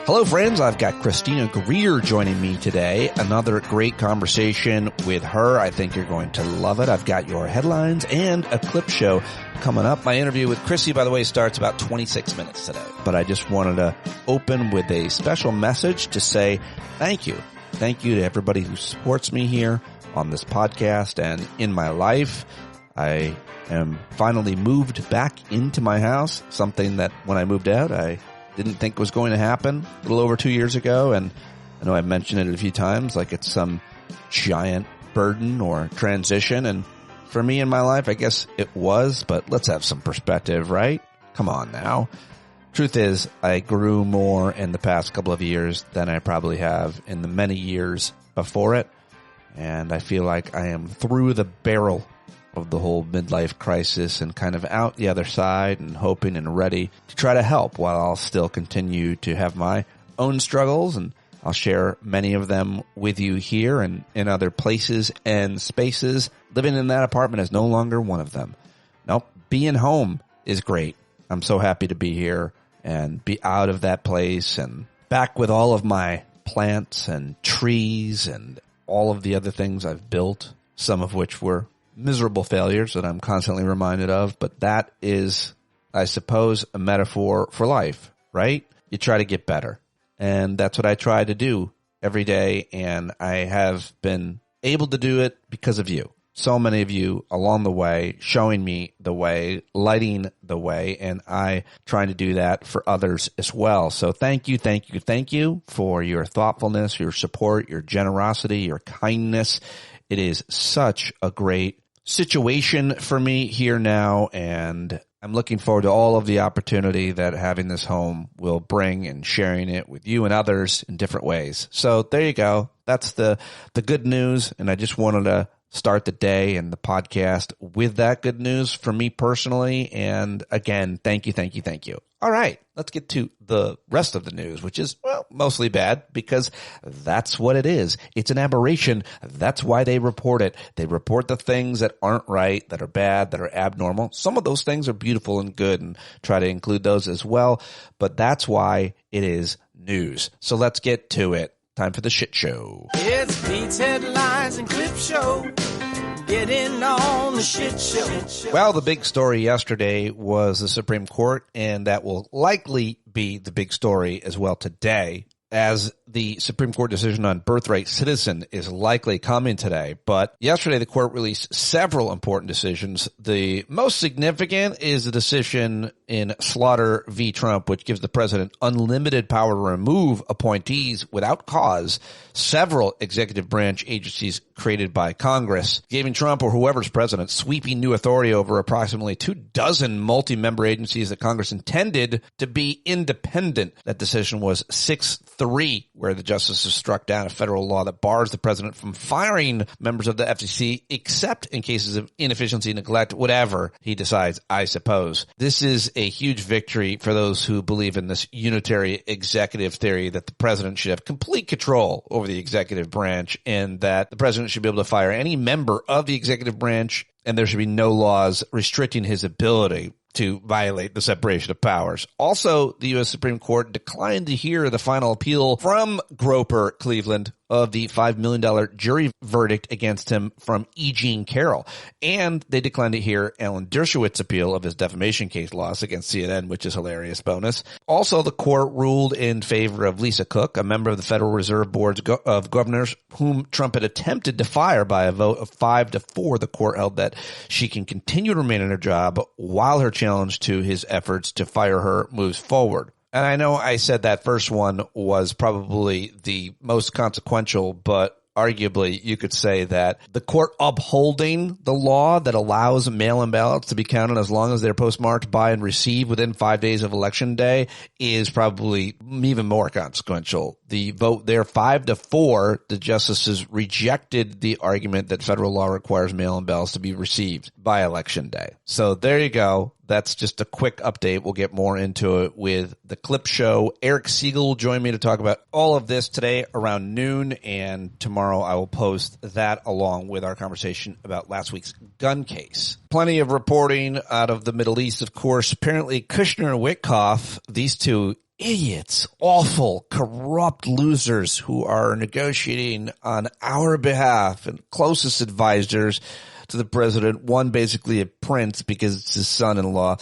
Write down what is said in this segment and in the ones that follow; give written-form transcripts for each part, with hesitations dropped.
Hello, friends. I've got Christina Greer joining me today. Another great conversation with her. I think you're going to love it. I've got your headlines and a clip show coming up. My interview with Chrissy, by the way, starts about 26 minutes today. But I just wanted to open with a special message to say thank you. Thank you to everybody who supports me here on this podcast and in my life. I am finally moved back into my house, something that when I moved out, I didn't think was going to happen a little over 2 years ago. And I know I've mentioned it a few times, like it's some giant burden or transition. And for me in my life, I guess it was, but let's have some perspective, right? Come on now. Truth is, I grew more in the past couple of years than I probably have in the many years before it. And I feel like I am through the barrel of the whole midlife crisis and kind of out the other side and hoping and ready to try to help while I'll still continue to have my own struggles. And I'll share many of them with you here and in other places and spaces. Living in that apartment is no longer one of them. Nope. Being home is great. I'm so happy to be here and be out of that place and back with all of my plants and trees and all of the other things I've built, some of which were miserable failures that I'm constantly reminded of. But that is, I suppose, a metaphor for life, right? You try to get better. And that's what I try to do every day. And I have been able to do it because of you. So many of you along the way, showing me the way, lighting the way, and I trying to do that for others as well. So thank you, thank you, thank you for your thoughtfulness, your support, your generosity, your kindness. It is such a great situation for me here now, and I'm looking forward to all of the opportunity that having this home will bring and sharing it with you and others in different ways. So there you go. That's the good news, and I just wanted to start the day and the podcast with that good news for me personally. And again, thank you, thank you, thank you. All right, let's get to the rest of the news, which is, well, mostly bad because that's what it is. It's an aberration. That's why they report it. They report the things that aren't right, that are bad, that are abnormal. Some of those things are beautiful and good and try to include those as well. But that's why it is news. So let's get to it. Time for the shit show. It's Pete's headlines and clip show. Get in on the shit show. Well, the big story yesterday was the Supreme Court, and that will likely be the big story as well today, as the Supreme Court decision on birthright citizen is likely coming today. But yesterday, the court released several important decisions. The most significant is the decision in Slaughter v. Trump, which gives the president unlimited power to remove appointees without cause several executive branch agencies created by Congress, giving Trump or whoever's president sweeping new authority over approximately 24 multi-member agencies that Congress intended to be independent. That decision was 6-3, where the justices struck down a federal law that bars the president from firing members of the FCC except in cases of inefficiency, neglect, whatever he decides, I suppose. This is a huge victory for those who believe in this unitary executive theory that the president should have complete control over the executive branch and that the president should be able to fire any member of the executive branch and there should be no laws restricting his ability to violate the separation of powers. Also, the U.S. Supreme Court declined to hear the final appeal from Groper Cleveland of the $5 million jury verdict against him from E. Jean Carroll. And they declined to hear Alan Dershowitz's appeal of his defamation case loss against CNN, which is hilarious bonus. Also, the court ruled in favor of Lisa Cook, a member of the Federal Reserve Board of Governors, whom Trump had attempted to fire by a vote of 5-4. The court held that she can continue to remain in her job while her challenge to his efforts to fire her moves forward. And I know I said that first one was probably the most consequential, but arguably you could say that the court upholding the law that allows mail-in ballots to be counted as long as they're postmarked by and received within 5 days of election day is probably even more consequential. The vote there 5-4, the justices rejected the argument that federal law requires mail-in ballots to be received by election day. So there you go. That's just a quick update. We'll get more into it with the clip show. Eric Siegel will join me to talk about all of this today around noon, and tomorrow I will post that along with our conversation about last week's gun case. Plenty of reporting out of the Middle East, of course. Apparently, Kushner and Witkoff, these two idiots, awful, corrupt losers who are negotiating on our behalf and closest advisors to the president, one basically a prince because it's his son-in-law.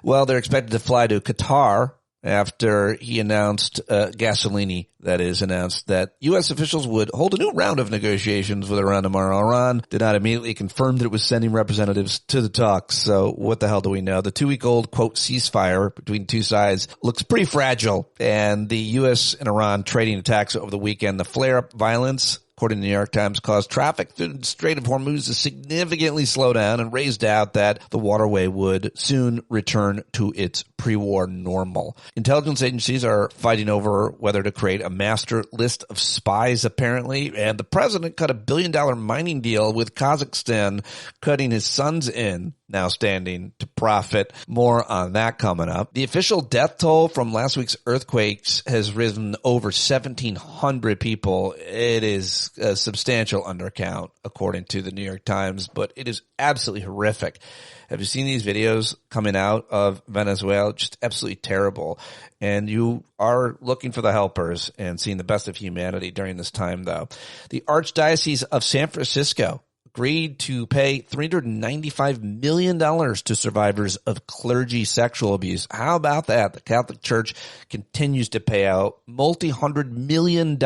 Well, they're expected to fly to Qatar after he announced, Gasolini, that is, announced that U.S. officials would hold a new round of negotiations with Iran tomorrow. Iran did not immediately confirm that it was sending representatives to the talks. So what the hell do we know? The 2-week-old, quote, ceasefire between two sides looks pretty fragile. And the U.S. and Iran trading attacks over the weekend, the flare-up violence, according to the New York Times, caused traffic through the Strait of Hormuz to significantly slow down and raised doubt that the waterway would soon return to its pre-war normal. Intelligence agencies are fighting over whether to create a master list of spies, apparently, and the president cut $1 billion mining deal with Kazakhstan, cutting his sons in, now standing to profit. More on that coming up. The official death toll from last week's earthquakes has risen over 1,700 people. It is a substantial undercount, according to the New York Times, but it is absolutely horrific. Have you seen these videos coming out of Venezuela? Just absolutely terrible. And you are looking for the helpers and seeing the best of humanity during this time, though. The Archdiocese of San Francisco agreed to pay $395 million to survivors of clergy sexual abuse. How about that? The Catholic Church continues to pay out multi-$100 million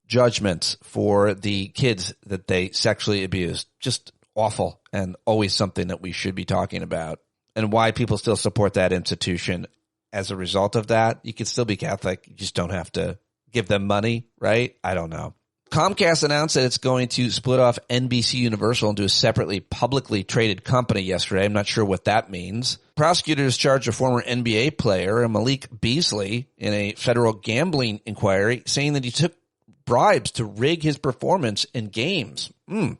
judgments for the kids that they sexually abused. Just awful, and always something that we should be talking about, and why people still support that institution. As a result of that, you can still be Catholic. You just don't have to give them money, right? I don't know. Comcast announced that it's going to split off NBC Universal into a separately publicly traded company yesterday. I'm not sure what that means. Prosecutors charged a former NBA player, Malik Beasley, in a federal gambling inquiry, saying that he took bribes to rig his performance in games.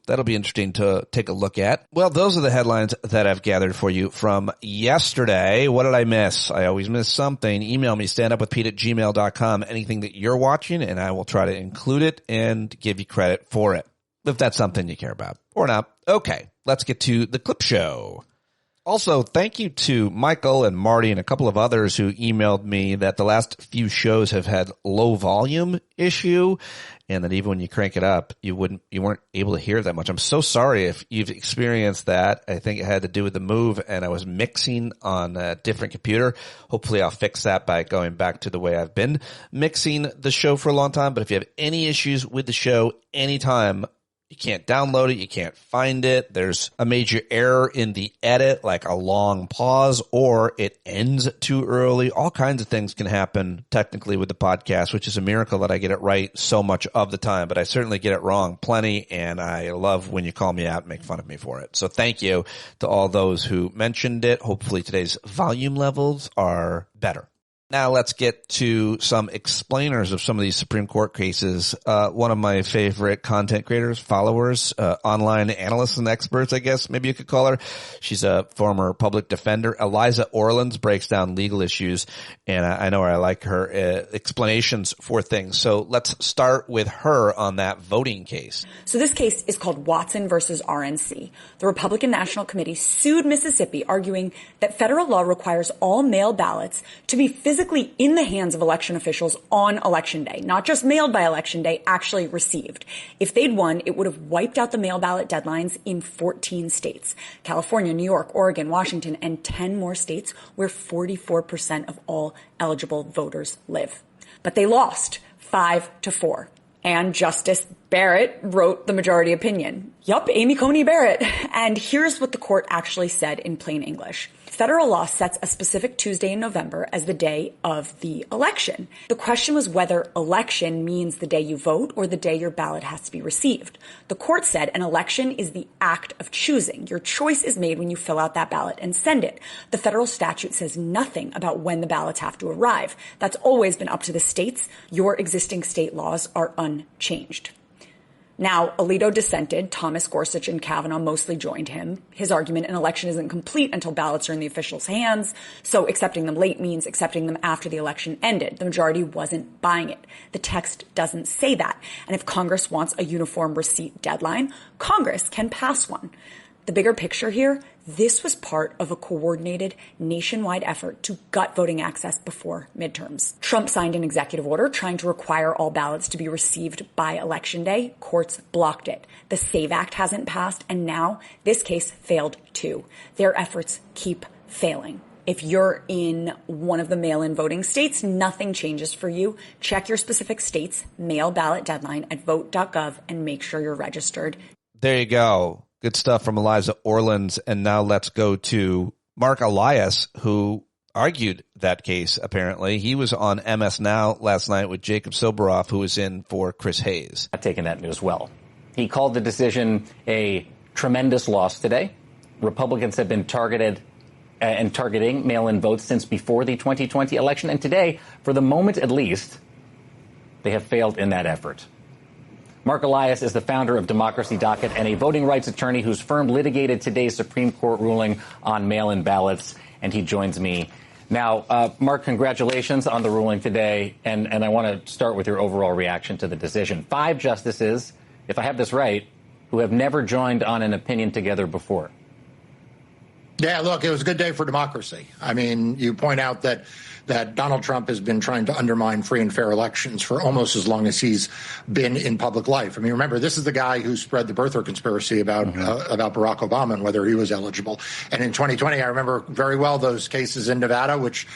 That'll be interesting to take a look at. Well, those are the headlines that I've gathered for you from yesterday. What did I miss? I always miss something. Email me, standupwithpete@gmail.com, anything that you're watching, and I will try to include it and give you credit for it, if that's something you care about. Or not. Okay, let's get to the clip show. Also, thank you to Michael and Marty and a couple of others who emailed me that the last few shows have had low volume issue, and that even when you crank it up, you weren't able to hear that much. I'm so sorry if you've experienced that. I think it had to do with the move, and I was mixing on a different computer. Hopefully I'll fix that by going back to the way I've been mixing the show for a long time. But if you have any issues with the show anytime, you can't download it, you can't find it, there's a major error in the edit, like a long pause, or it ends too early. All kinds of things can happen technically with the podcast, which is a miracle that I get it right so much of the time, but I certainly get it wrong plenty, and I love when you call me out and make fun of me for it. So thank you to all those who mentioned it. Hopefully today's volume levels are better. Now let's get to some explainers of some of these Supreme Court cases. One of my favorite content creators, followers, online analysts and experts, I guess maybe you could call her. She's a former public defender. Eliza Orlins breaks down legal issues, and I know I like her explanations for things. So let's start with her on that voting case. So this case is called Watson versus RNC. The Republican National Committee sued Mississippi, arguing that federal law requires all mail ballots to be physically in the hands of election officials on Election Day, not just mailed by Election Day, actually received. If they'd won, it would have wiped out the mail ballot deadlines in 14 states, California, New York, Oregon, Washington, and 10 more states where 44% of all eligible voters live. But they lost 5-4. And Justice Barrett wrote the majority opinion. Yup, Amy Coney Barrett. And here's what the court actually said in plain English. Federal law sets a specific Tuesday in November as the day of the election. The question was whether election means the day you vote or the day your ballot has to be received. The court said an election is the act of choosing. Your choice is made when you fill out that ballot and send it. The federal statute says nothing about when the ballots have to arrive. That's always been up to the states. Your existing state laws are unchanged. Now, Alito dissented. Thomas, Gorsuch, and Kavanaugh mostly joined him. His argument, an election isn't complete until ballots are in the officials' hands, so accepting them late means accepting them after the election ended. The majority wasn't buying it. The text doesn't say that. And if Congress wants a uniform receipt deadline, Congress can pass one. The bigger picture here, This was part of a coordinated nationwide effort to gut voting access before midterms. Trump signed an executive order trying to require all ballots to be received by Election Day. Courts blocked it. The SAVE Act hasn't passed, and now this case failed too. Their efforts keep failing. If you're in one of the mail-in voting states, nothing changes for you. Check your specific state's mail ballot deadline at vote.gov and make sure you're registered. There you go. Good stuff from Eliza Orlins. And now let's go to Mark Elias, who argued that case, apparently. He was on MS Now last night with Jacob Soboroff, who was in for Chris Hayes. I've taken that news well. He called the decision a tremendous loss today. Republicans have been targeted and targeting mail-in votes since before the 2020 election. And today, for the moment at least, they have failed in that effort. Mark Elias is the founder of Democracy Docket and a voting rights attorney whose firm litigated today's Supreme Court ruling on mail-in ballots, and he joins me now. Mark, congratulations on the ruling today, and I want to start with your overall reaction to the decision. 5 justices, if I have this right, who have never joined on an opinion together before. Yeah, look, it was a good day for democracy. I mean, you point out that Donald Trump has been trying to undermine free and fair elections for almost as long as he's been in public life. I mean, remember, this is the guy who spread the birther conspiracy about Barack Obama and whether he was eligible. And in 2020, I remember very well those cases in Nevada, which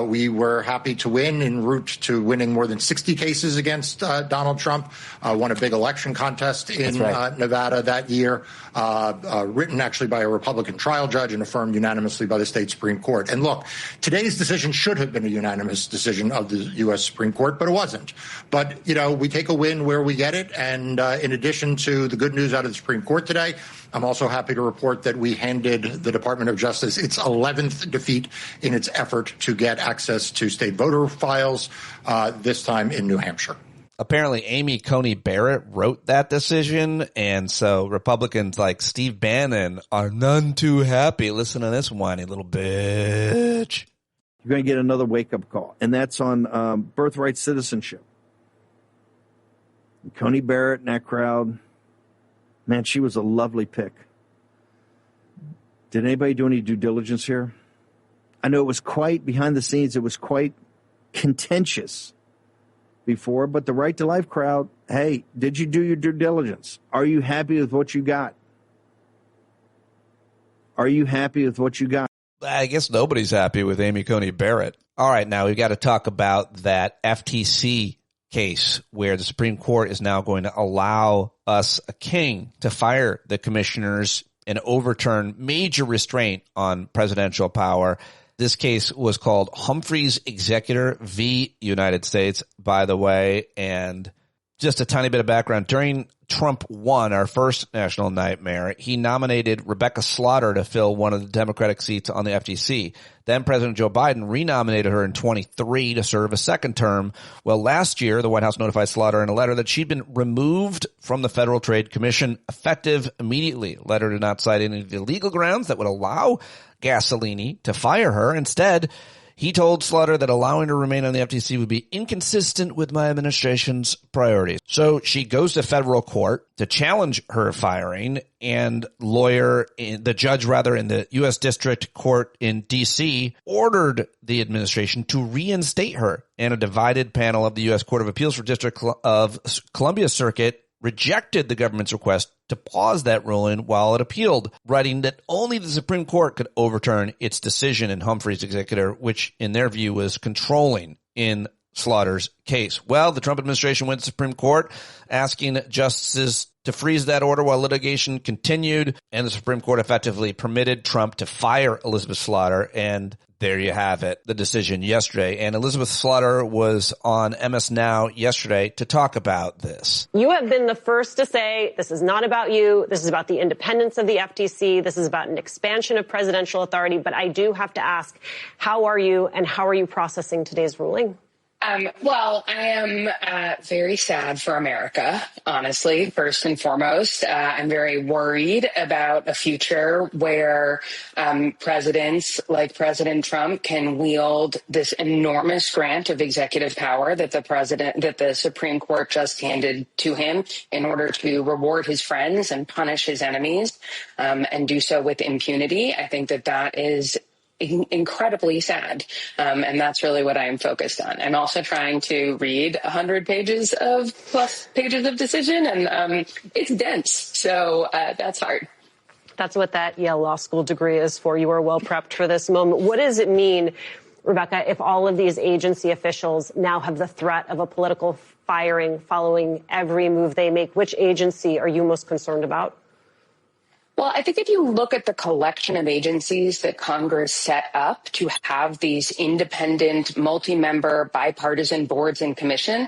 we were happy to win en route to winning more than 60 cases against Donald Trump. Won a big election contest in Nevada that year, written actually by a Republican trial judge and affirmed unanimously by the state Supreme Court. And look, today's decision should have been a unanimous decision of the U.S. Supreme Court, but it wasn't. But, you know, we take a win where we get it. And in addition to the good news out of the Supreme Court today, I'm also happy to report that we handed the Department of Justice its 11th defeat in its effort to get access to state voter files, this time in New Hampshire. Apparently, Amy Coney Barrett wrote that decision, and so Republicans like Steve Bannon are none too happy. Listen to this whiny little bitch. You're going to get another wake-up call, and that's on birthright citizenship. And Coney Barrett and that crowd, man, she was a lovely pick. Did anybody do any due diligence here? I know it was quite, behind the scenes, it was quite contentious before, but the Right to Life crowd, hey, did you do your due diligence? Are you happy with what you got? Are you happy with what you got? I guess nobody's happy with Amy Coney Barrett. All right, now we've got to talk about that FTC case where the Supreme Court is now going to allow us a king to fire the commissioners and overturn major restraint on presidential power. This case was called Humphrey's Executor v. United States, by the way. And just a tiny bit of background. During Trump won our first national nightmare, he nominated Rebecca Slaughter to fill one of the Democratic seats on the FTC. Then President Joe Biden renominated her in 23 to serve a second term. Well, last year, the White House notified Slaughter in a letter that she'd been removed from the Federal Trade Commission effective immediately. The letter did not cite any of the legal grounds that would allow Gasolini to fire her. Instead, he told Slaughter that allowing her to remain on the FTC would be inconsistent with my administration's priorities. So she goes to federal court to challenge her firing, and the judge in the U.S. District Court in D.C. ordered the administration to reinstate her. And a divided panel of the U.S. Court of Appeals for District of Columbia Circuit rejected the government's request to pause that ruling while it appealed, writing that only the Supreme Court could overturn its decision in Humphrey's Executor, which in their view was controlling in Slaughter's case. Well, the Trump administration went to the Supreme Court asking justices to freeze that order while litigation continued, and the Supreme Court effectively permitted Trump to fire Elizabeth Slaughter, and there you have it, the decision yesterday. And Elizabeth Slaughter was on MS Now yesterday to talk about this. You have been the first to say this is not about you. This is about the independence of the FTC. This is about an expansion of presidential authority. But I do have to ask, how are you and how are you processing today's ruling? Well, I am very sad for America, honestly, first and foremost. I'm very worried about a future where presidents like President Trump can wield this enormous grant of executive power that the Supreme Court just handed to him in order to reward his friends and punish his enemies, and do so with impunity. I think that is incredibly sad. And that's really what I am focused on. I'm also trying to read 100 pages of decision, and it's dense. So that's hard. That's what that Yale Law School degree is for. You are well prepped for this moment. What does it mean, Rebecca, if all of these agency officials now have the threat of a political firing following every move they make? Which agency are you most concerned about? Well, I think if you look at the collection of agencies that Congress set up to have these independent, multi-member, bipartisan boards and commission,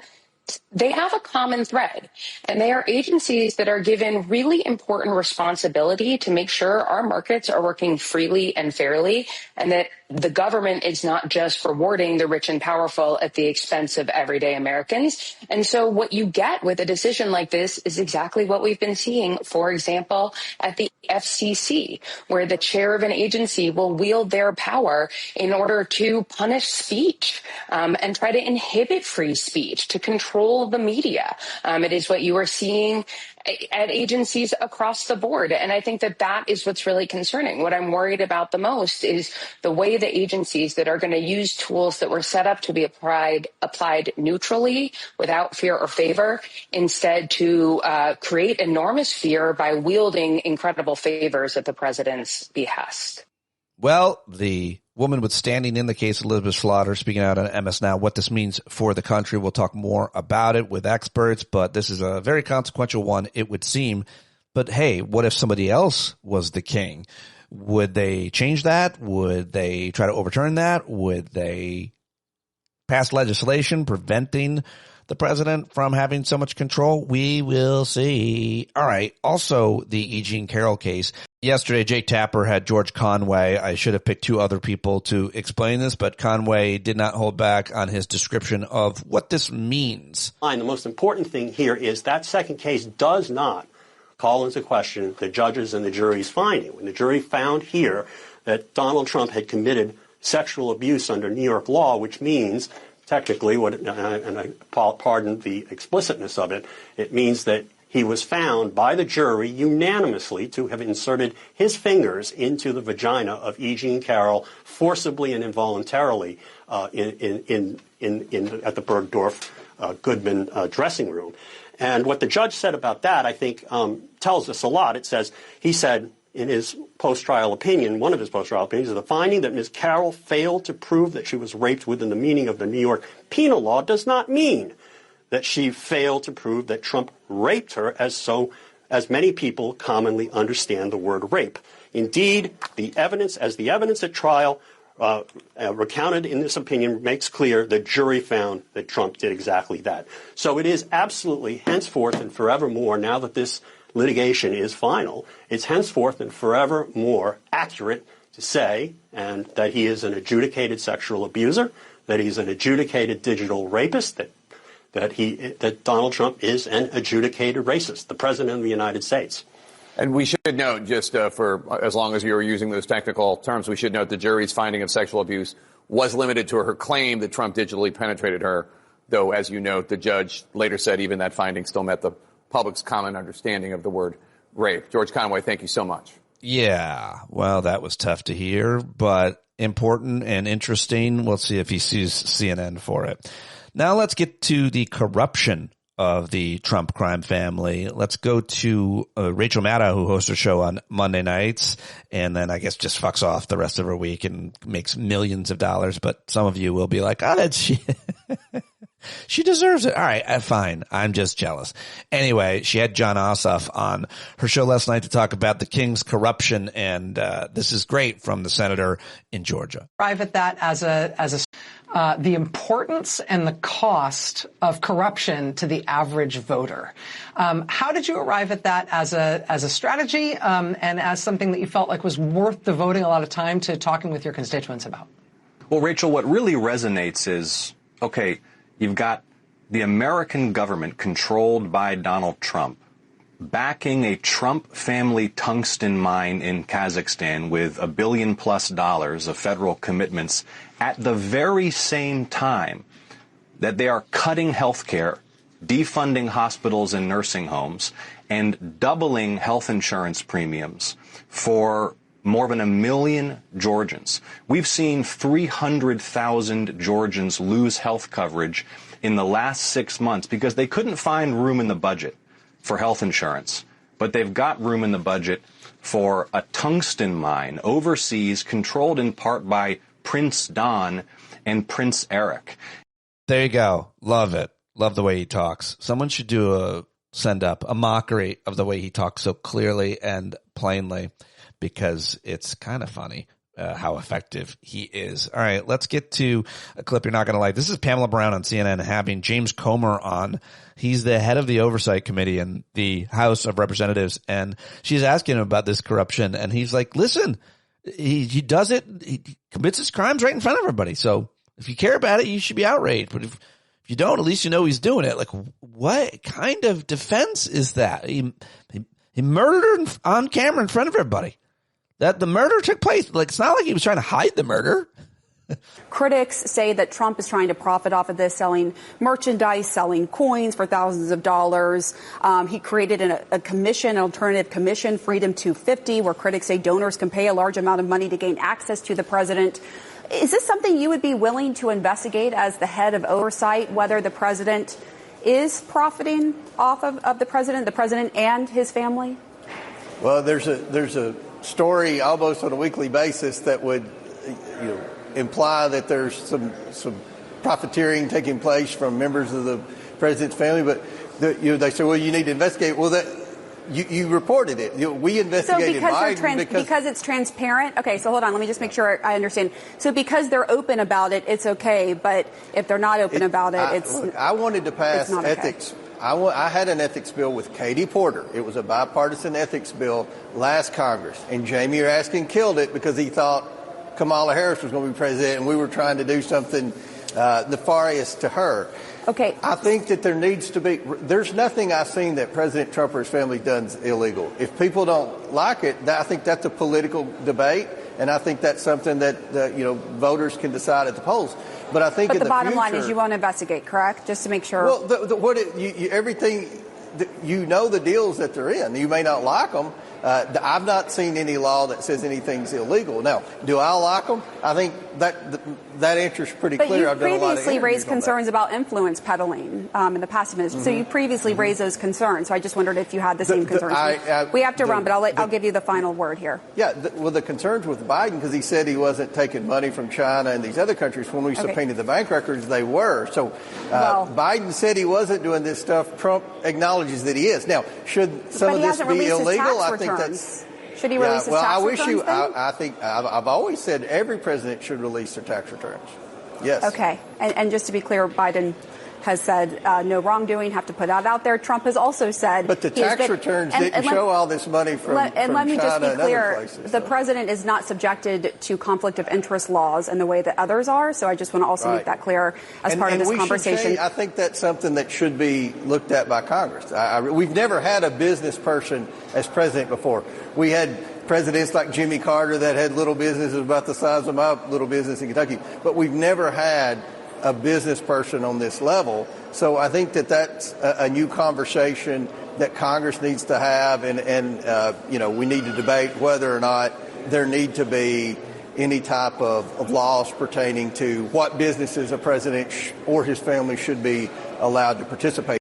they have a common thread, and they are agencies that are given really important responsibility to make sure our markets are working freely and fairly, and that the government is not just rewarding the rich and powerful at the expense of everyday Americans. And so what you get with a decision like this is exactly what we've been seeing, for example, at the FCC, where the chair of an agency will wield their power in order to punish speech and try to inhibit free speech, to control the media. It is what you are seeing at agencies across the board. And I think that is what's really concerning. What I'm worried about the most is the way the agencies that are going to use tools that were set up to be applied neutrally, without fear or favor, instead to create enormous fear by wielding incredible favors at the president's behest. Well, the woman with standing in the case, Elizabeth Slaughter, speaking out on MS Now, what this means for the country. We'll talk more about it with experts, but this is a very consequential one, it would seem. But hey, what if somebody else was the king? Would they change that? Would they try to overturn that? Would they pass legislation preventing the president from having so much control? We will see. All right. Also, the E. Jean Carroll case. Yesterday, Jake Tapper had George Conway. I should have picked two other people to explain this, but Conway did not hold back on his description of what this means. The most important thing here is that second case does not call into question the judges and the jury's finding. When the jury found here that Donald Trump had committed sexual abuse under New York law, which means technically, and I pardon the explicitness of it, it means that he was found by the jury unanimously to have inserted his fingers into the vagina of E. Jean Carroll forcibly and involuntarily at the Bergdorf Goodman dressing room. And what the judge said about that, I think, tells us a lot. He said in his post-trial opinion, one of his post-trial opinions, is the finding that Ms. Carroll failed to prove that she was raped within the meaning of the New York penal law does not mean that she failed to prove that Trump raped her as many people commonly understand the word rape. Indeed, the evidence at trial recounted in this opinion makes clear the jury found that Trump did exactly that. So it is absolutely henceforth and forevermore, now that this litigation is final, it's henceforth and forevermore accurate to say and that he is an adjudicated sexual abuser, that he's an adjudicated digital rapist, that Donald Trump is an adjudicated racist, the president of the United States. And we should note, just for as long as you were using those technical terms, we should note the jury's finding of sexual abuse was limited to her claim that Trump digitally penetrated her, though, as you note, the judge later said even that finding still met the public's common understanding of the word rape. George Conway, thank you so much. Yeah, well, that was tough to hear, but important and interesting. We'll see if he sues CNN for it. Now let's get to the corruption of the Trump crime family. Let's go to Rachel Maddow, who hosts her show on Monday nights, and then I guess just fucks off the rest of her week and makes millions of dollars. But some of you will be like, oh, that's she. She deserves it. All right, fine. I'm just jealous. Anyway, she had John Ossoff on her show last night to talk about the King's corruption, and this is great from the senator in Georgia. Arrive at that as the importance and the cost of corruption to the average voter. How did you arrive at that as a strategy and as something that you felt like was worth devoting a lot of time to talking with your constituents about? Well, Rachel, what really resonates is, okay, You've got the American government controlled by Donald Trump backing a Trump family tungsten mine in Kazakhstan with $1 billion+ of federal commitments at the very same time that they are cutting health care, defunding hospitals and nursing homes, and doubling health insurance premiums for more than 1 million Georgians. We've seen 300,000 Georgians lose health coverage in the last 6 months because they couldn't find room in the budget for health insurance, but they've got room in the budget for a tungsten mine overseas controlled in part by Prince Don and Prince Eric. There you go. Love it. Love the way he talks. Someone should send up a mockery of the way he talks so clearly and plainly, because it's kind of funny how effective he is. All right, let's get to a clip you're not going to like. This is Pamela Brown on CNN having James Comer on. He's the head of the Oversight Committee in the House of Representatives, and she's asking him about this corruption, and he's like, listen, he does it, he commits his crimes right in front of everybody. So if you care about it, you should be outraged. But if you don't, at least you know he's doing it. Like, what kind of defense is that? He murdered her on camera in front of everybody. That the murder took place. Like, it's not like he was trying to hide the murder. Critics say that Trump is trying to profit off of this, selling merchandise, selling coins for thousands of dollars. He created a commission, an alternative commission, Freedom 250, where critics say donors can pay a large amount of money to gain access to the president. Is this something you would be willing to investigate as the head of oversight, whether the president is profiting off of the president and his family? Well, there's a story almost on a weekly basis that would imply that there's some profiteering taking place from members of the president's family. But they say, well, you need to investigate. Well, that you reported it. We investigated Biden because it's transparent. Okay, so hold on. Let me just make sure I understand. So because they're open about it, it's okay. But if they're not open about it, I wanted to pass ethics. Okay. I had an ethics bill with Katie Porter. It was a bipartisan ethics bill last Congress. And Jamie Raskin killed it because he thought Kamala Harris was going to be president and we were trying to do something nefarious to her. Okay. I think that there needs to be, there's nothing I've seen that President Trump or his family does illegal. If people don't like it, I think that's a political debate. And I think that's something that, voters can decide at the polls. But I think the bottom line is you won't investigate, correct? Just to make sure. Well, everything, the deals that they're in. You may not like them. I've not seen any law that says anything's illegal. Now, do I like them? I think that answer is pretty clear. But you previously raised concerns about influence peddling in the past administration. So you previously raised those concerns. So I just wondered if you had the same concerns. We have to run, but I'll give you the final word here. Yeah, the concerns with Biden, because he said he wasn't taking money from China and these other countries. When we subpoenaed the bank records, they were. So Biden said he wasn't doing this stuff. Trump acknowledges that he is. Now, should some of this be illegal? I think that's. Should he release his tax returns? I think I've always said every president should release their tax returns. Yes. Okay. And just to be clear, Biden has said no wrongdoing, have to put that out there. Trump has also said. But the tax returns didn't show all this money from China and other places. And let me just be clear, the president is not subjected to conflict of interest laws in the way that others are. So I just want to also make that clear as part of this conversation. I think that's something that should be looked at by Congress. We've never had a business person as president before. We had presidents like Jimmy Carter that had little businesses about the size of my little business in Kentucky. But we've never had a business person on this level. So I think that's a new conversation that Congress needs to have. And we need to debate whether or not there need to be any type of laws pertaining to what businesses a president or his family should be allowed to participate.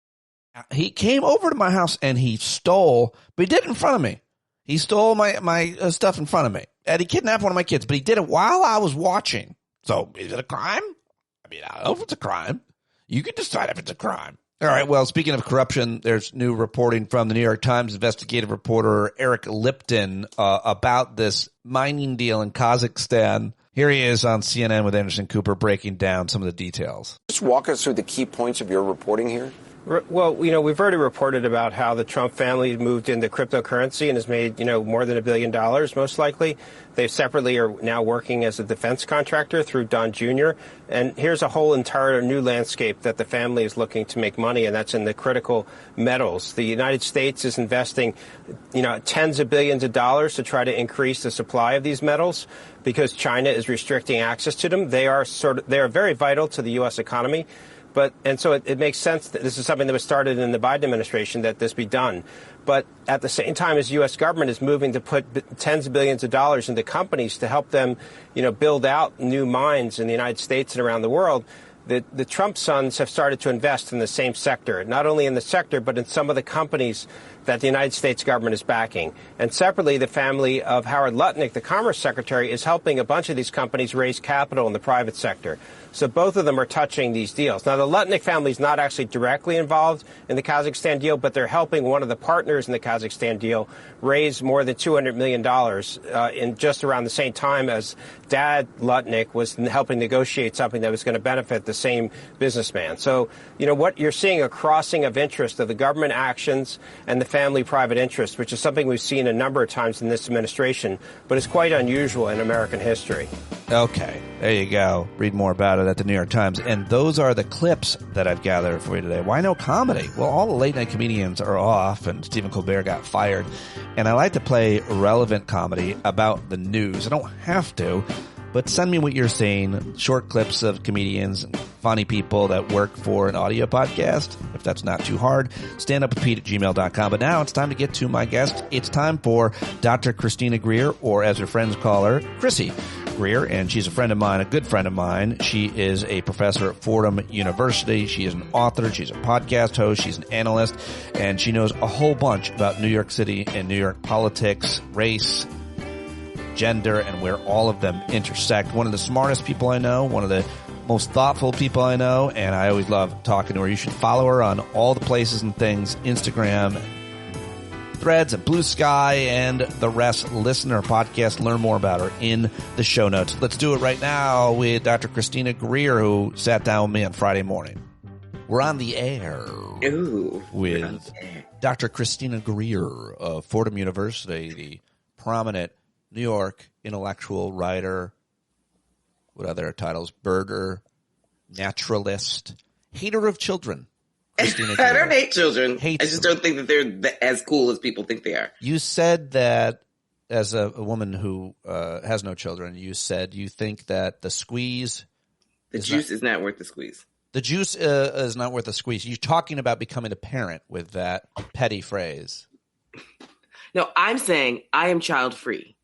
He came over to my house and he stole, but he did it in front of me. He stole my stuff in front of me. And he kidnapped one of my kids, but he did it while I was watching. So is it a crime? I mean, I don't know if it's a crime. You can decide if it's a crime. All right. Well, speaking of corruption, there's new reporting from the New York Times investigative reporter Eric Lipton about this mining deal in Kazakhstan. Here he is on CNN with Anderson Cooper breaking down some of the details. Just walk us through the key points of your reporting here. Well, we've already reported about how the Trump family moved into cryptocurrency and has made, more than $1 billion, most likely. They separately are now working as a defense contractor through Don Jr. And here's a whole entire new landscape that the family is looking to make money, and that's in the critical metals. The United States is investing, tens of billions of dollars to try to increase the supply of these metals because China is restricting access to them. They are very vital to the U.S. economy. So it makes sense that this is something that was started in the Biden administration, that this be done. But at the same time as U.S. government is moving to put tens of billions of dollars into companies to help them, build out new mines in the United States and around the world, the Trump sons have started to invest in the same sector, not only in the sector, but in some of the companies that the United States government is backing. And separately, the family of Howard Lutnick, the Commerce Secretary, is helping a bunch of these companies raise capital in the private sector. So both of them are touching these deals. Now, the Lutnick family is not actually directly involved in the Kazakhstan deal, but they're helping one of the partners in the Kazakhstan deal raise more than $200 million in just around the same time as Dad Lutnick was helping negotiate something that was going to benefit the same businessman. So, what you're seeing, a crossing of interest of the government actions and the family private interest, which is something we've seen a number of times in this administration, but is quite unusual in American history. Okay, there you go. Read more about it at the New York Times. And those are the clips that I've gathered for you today. Why no comedy? Well, all the late night comedians are off and Stephen Colbert got fired. And I like to play relevant comedy about the news. I don't have to, but send me what you're saying. Short clips of comedians, funny people that work for an audio podcast. If that's not too hard, standupwithpete@gmail.com. But now it's time to get to my guest. It's time for Dr. Christina Greer, or as her friends call her, Chrissy Greer, and she's a friend of mine, a good friend of mine. She is a professor at Fordham University. She is an author. She's a podcast host. She's an analyst, and she knows a whole bunch about New York City and New York politics, race, gender, and where all of them intersect. One of the smartest people I know, one of the most thoughtful people I know, and I always love talking to her. You should follow her on all the places and things, Instagram, Threads, and Blue Sky, and the rest. Listen to her podcast, learn more about her in the show notes. Let's do it right now with Dr. Christina Greer, who sat down with me on Friday morning. We're on the air with Dr. Christina Greer of Fordham University, the prominent New York intellectual writer. What other titles? Birder, naturalist, hater of children. I don't hate children. I just don't think that they're as cool as people think they are. You said that as a woman who has no children, you said you think that the squeeze... The juice is not worth the squeeze. The juice is not worth the squeeze. You're talking about becoming a parent with that petty phrase. No, I'm saying I am child-free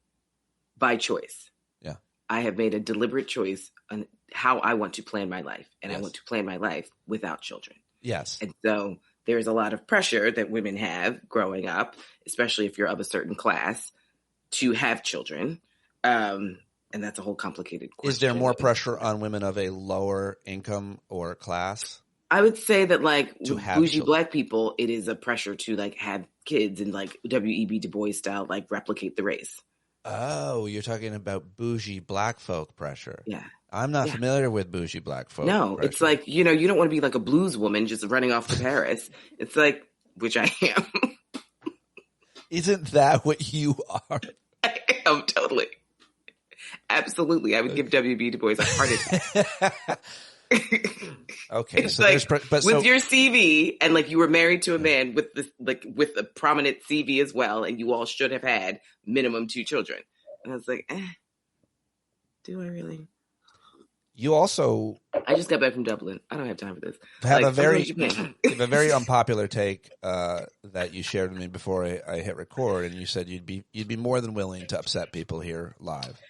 by choice. Yeah. I have made a deliberate choice on how I want to plan my life, and I want to plan my life without children. Yes. And so there's a lot of pressure that women have growing up, especially if you're of a certain class, to have children. And that's a whole complicated question. Is there more pressure on women of a lower income or class? I would say that, like, to have bougie children. Black people, it is a pressure to, like, have kids and, like, W.E.B. Du Bois style, like, replicate the race. Oh, you're talking about bougie Black folk pressure. Yeah. I'm not familiar with bougie Black folk. No, pressure. it's like, you don't want to be like a blues woman just running off to Paris. It's like, which I am. Isn't that what you are? I am, totally. Absolutely. I would give W.B. Du Bois a heart attack. Okay, it's so like, there's with your CV, and like you were married to a man with this, like with a prominent CV as well, and you all should have had minimum 2 children. And I was like, do I really? You also... I just got back from Dublin. I don't have time for this. Have like, a very unpopular take that you shared with me before I hit record, and you said you'd be more than willing to upset people here live.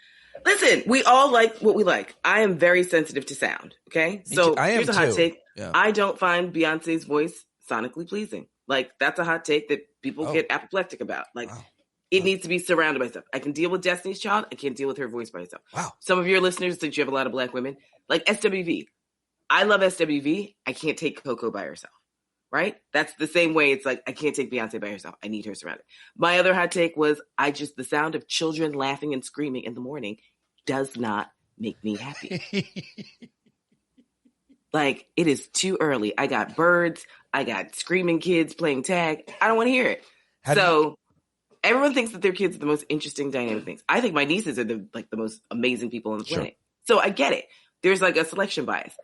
Listen, we all like what we like. I am very sensitive to sound. Okay, so here's a hot take. Yeah. I don't find Beyonce's voice sonically pleasing. Like, that's a hot take that people get apoplectic about. Like, it needs to be surrounded by stuff. I can deal with Destiny's Child. I can't deal with her voice by herself. Wow. Some of your listeners think you have a lot of Black women. Like SWV. I love SWV. I can't take Coco by herself. Right? That's the same way it's like, I can't take Beyonce by herself. I need her surrounded. My other hot take was, the sound of children laughing and screaming in the morning does not make me happy. Like, it is too early. I got birds. I got screaming kids playing tag. I don't want to hear it. Everyone thinks that their kids are the most interesting, dynamic things. I think my nieces are the most amazing people on the planet. So I get it. There's like a selection bias.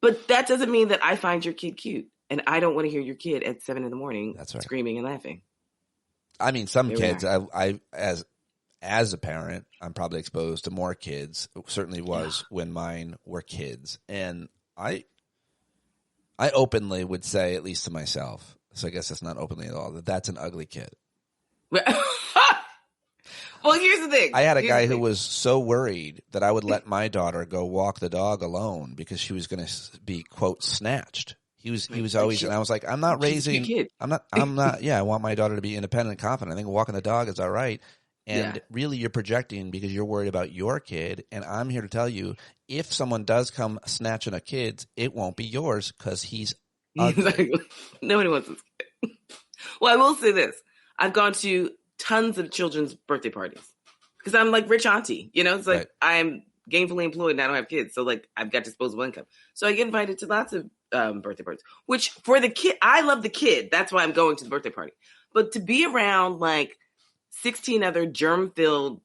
But that doesn't mean that I find your kid cute. And I don't want to hear your kid at 7 a.m. screaming and laughing. I mean, some kids, I as a parent, I'm probably exposed to more kids. It certainly was when mine were kids. And I openly would say, at least to myself, so I guess it's not openly at all, that that's an ugly kid. Well, here's the thing. I had a guy who was so worried that I would let my daughter go walk the dog alone because she was going to be, quote, snatched. He was always, and I was like, I'm not raising, I want my daughter to be independent and confident. I think walking the dog is all right. And really you're projecting because you're worried about your kid. And I'm here to tell you, if someone does come snatching a kid, it won't be yours because he's ugly. Exactly. Nobody wants this kid. Well, I will say this. I've gone to tons of children's birthday parties because I'm like rich auntie, it's like I'm gainfully employed and I don't have kids. So like I've got disposable income. So I get invited to lots of birthday parties, which for the kid, I love the kid. That's why I'm going to the birthday party. But to be around like 16 other germ-filled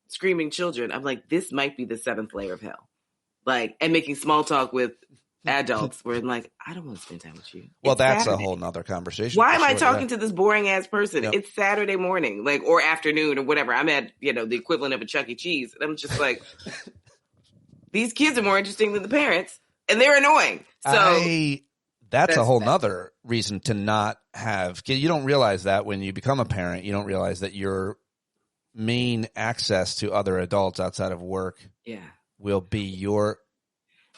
screaming children, I'm like, this might be the 7th layer of hell. Like, and making small talk with adults where I'm like, I don't want to spend time with you. Well, that's Saturday. A whole nother conversation. Why am I talking to this boring ass person? Yep. It's Saturday morning, like, or afternoon or whatever. I'm at, the equivalent of a Chuck E. Cheese. And I'm just like, these kids are more interesting than the parents and they're annoying. So that's a whole nother reason to not have kids. You don't realize that when you become a parent, you don't realize that your main access to other adults outside of work will be your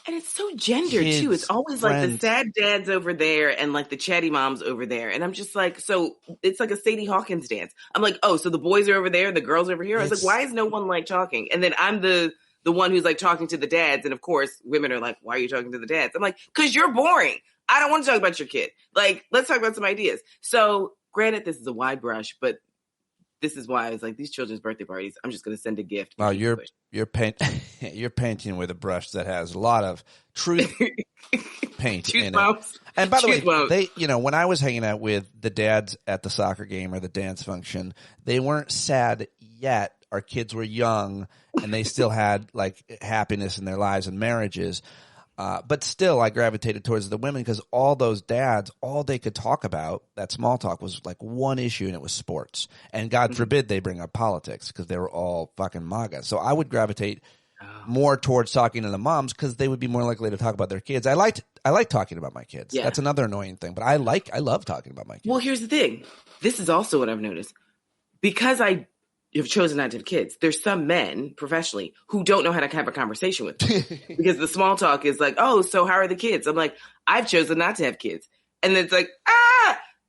And it's so gendered too. It's always friends. Like the sad dads over there and like the chatty moms over there. And I'm just like, so it's like a Sadie Hawkins dance. I'm like, oh, so the boys are over there, the girls over here. I was like, why is no one like talking? And then I'm the one who's like talking to the dads. And of course, women are like, why are you talking to the dads? I'm like, because you're boring. I don't want to talk about your kid. Like, let's talk about some ideas. So granted, this is a wide brush, but this is why I was like, these children's birthday parties, I'm just going to send a gift. Wow, you're painting with a brush that has a lot of truth paint in it. And by the way, when I was hanging out with the dads at the soccer game or the dance function, they weren't sad yet. Our kids were young and they still had like happiness in their lives and marriages. But still, I gravitated towards the women because all those dads, all they could talk about, that small talk, was like one issue, and it was sports. And God forbid they bring up politics because they were all fucking MAGA. So I would gravitate more towards talking to the moms because they would be more likely to talk about their kids. I like talking about my kids. Yeah. That's another annoying thing, but I love talking about my kids. Well, here's the thing. This is also what I've noticed. Because I have chosen not to have kids, there's some men professionally who don't know how to have a conversation with me because the small talk is like, oh, so how are the kids? I'm like, I've chosen not to have kids. And then it's like,